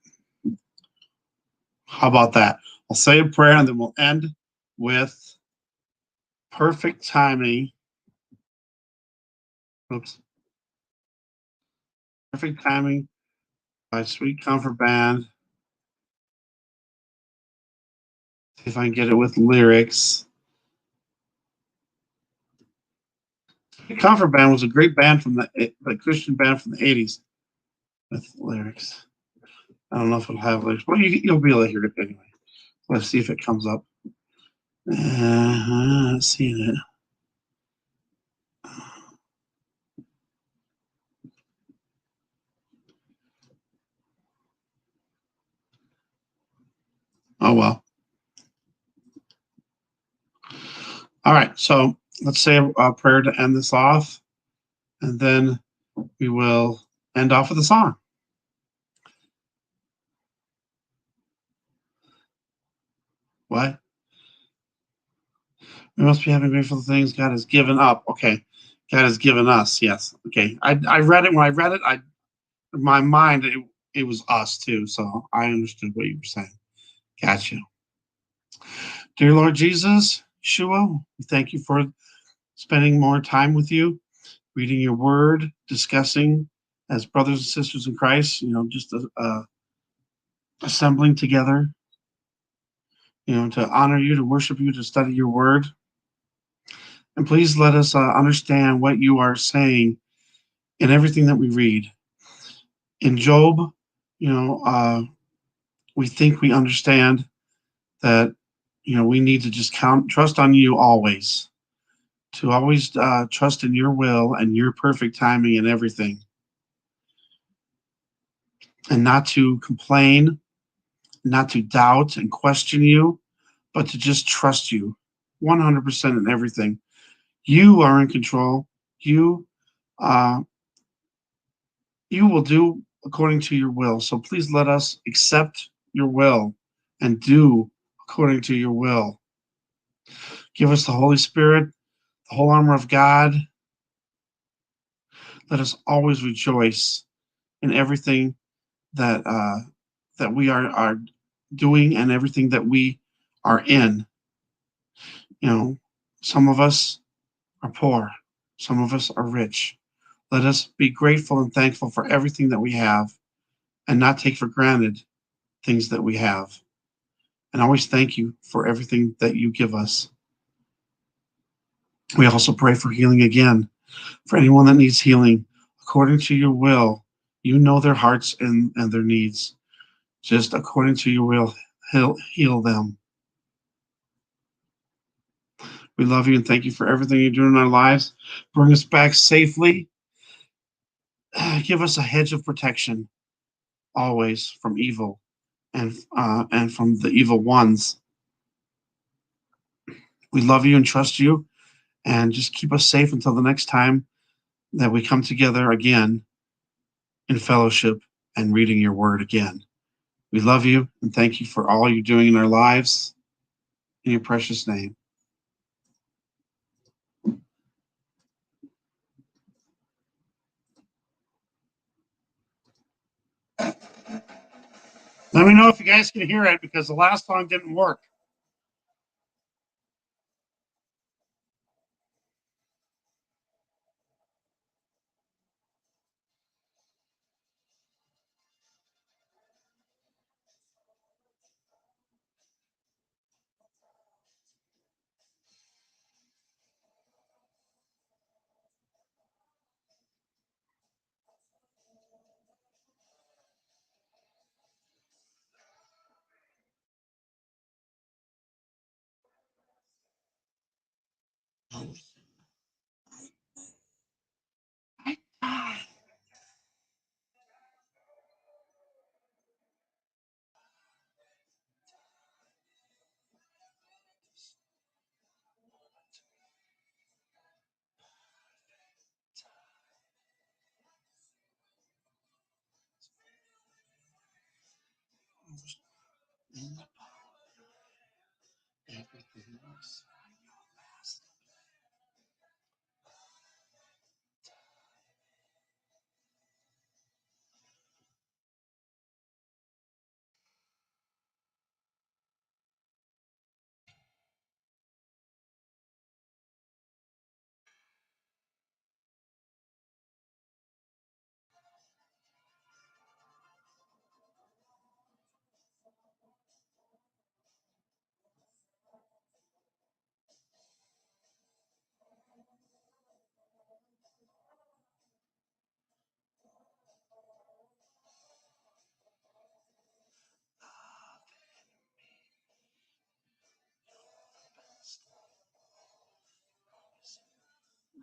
How about that? I'll say a prayer and then we'll end with perfect timing. Oops. Perfect Timing by Sweet Comfort Band. See if I can get it with lyrics. Sweet Comfort Band was a great band from the Christian band from the 80s with lyrics. I don't know if it'll have lyrics. Well, you'll be able to hear it anyway. Let's see if it comes up. Not seeing it. Oh, well. All right. So let's say a prayer to end this off, and then we will end off with a song. What? We must be having grateful things God has given up. Okay. God has given us. Yes. Okay. I read it. When I read it, in my mind, it was us too. So I understood what you were saying. Gotcha. Dear Lord Jesus, Yeshua, we thank you for spending more time with you, reading your word, discussing as brothers and sisters in Christ, just assembling together, to honor you, to worship you, to study your word. And please let us understand what you are saying in everything that we read. In Job, we think we understand that, we need to just trust on you always, to always trust in your will and your perfect timing in everything, and not to complain, not to doubt and question you, but to just trust you 100% in everything. You are in control. You will do according to your will. So please let us accept your will and do according to your will. Give us the Holy Spirit, the whole armor of God. Let us always rejoice in everything that that we are doing and everything that we are in. Some of us are poor, some of us are rich. Let us be grateful and thankful for everything that we have and not take for granted things that we have. And always thank you for everything that you give us. We also pray for healing again for anyone that needs healing according to your will. You know their hearts and their needs. Just according to your will, heal them. We love you and thank you for everything you do in our lives. Bring us back safely. Give us a hedge of protection always from evil and from the evil ones. We love you and trust you, and just keep us safe until the next time that we come together again in fellowship and reading your word again. We love you and thank you for all you're doing in our lives. In your precious name. Let me know if you guys can hear it because the last song didn't work.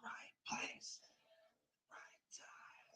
Right place, right time.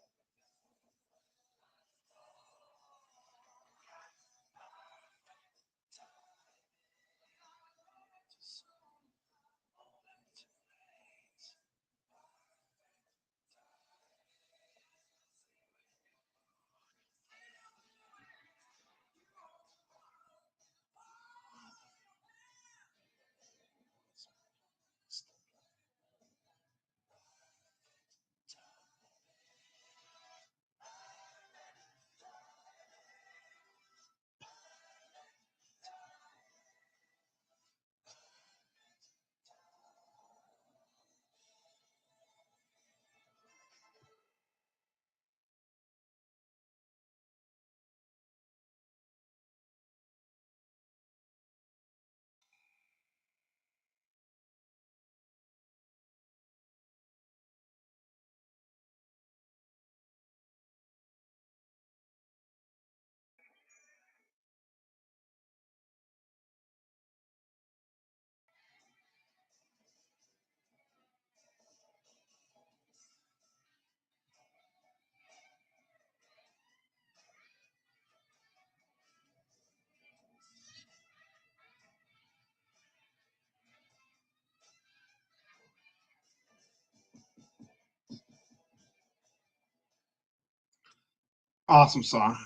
Awesome song.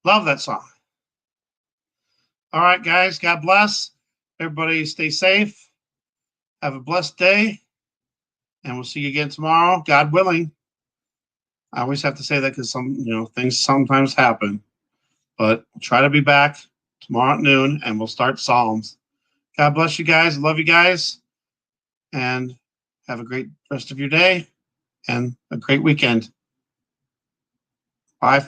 Love that song. All right, guys. God bless. Everybody stay safe. Have a blessed day. And we'll see you again tomorrow, God willing. I always have to say that because things sometimes happen. But we'll try to be back tomorrow at noon and we'll start Psalms. God bless you guys. Love you guys. And have a great rest of your day. and a great weekend. Bye for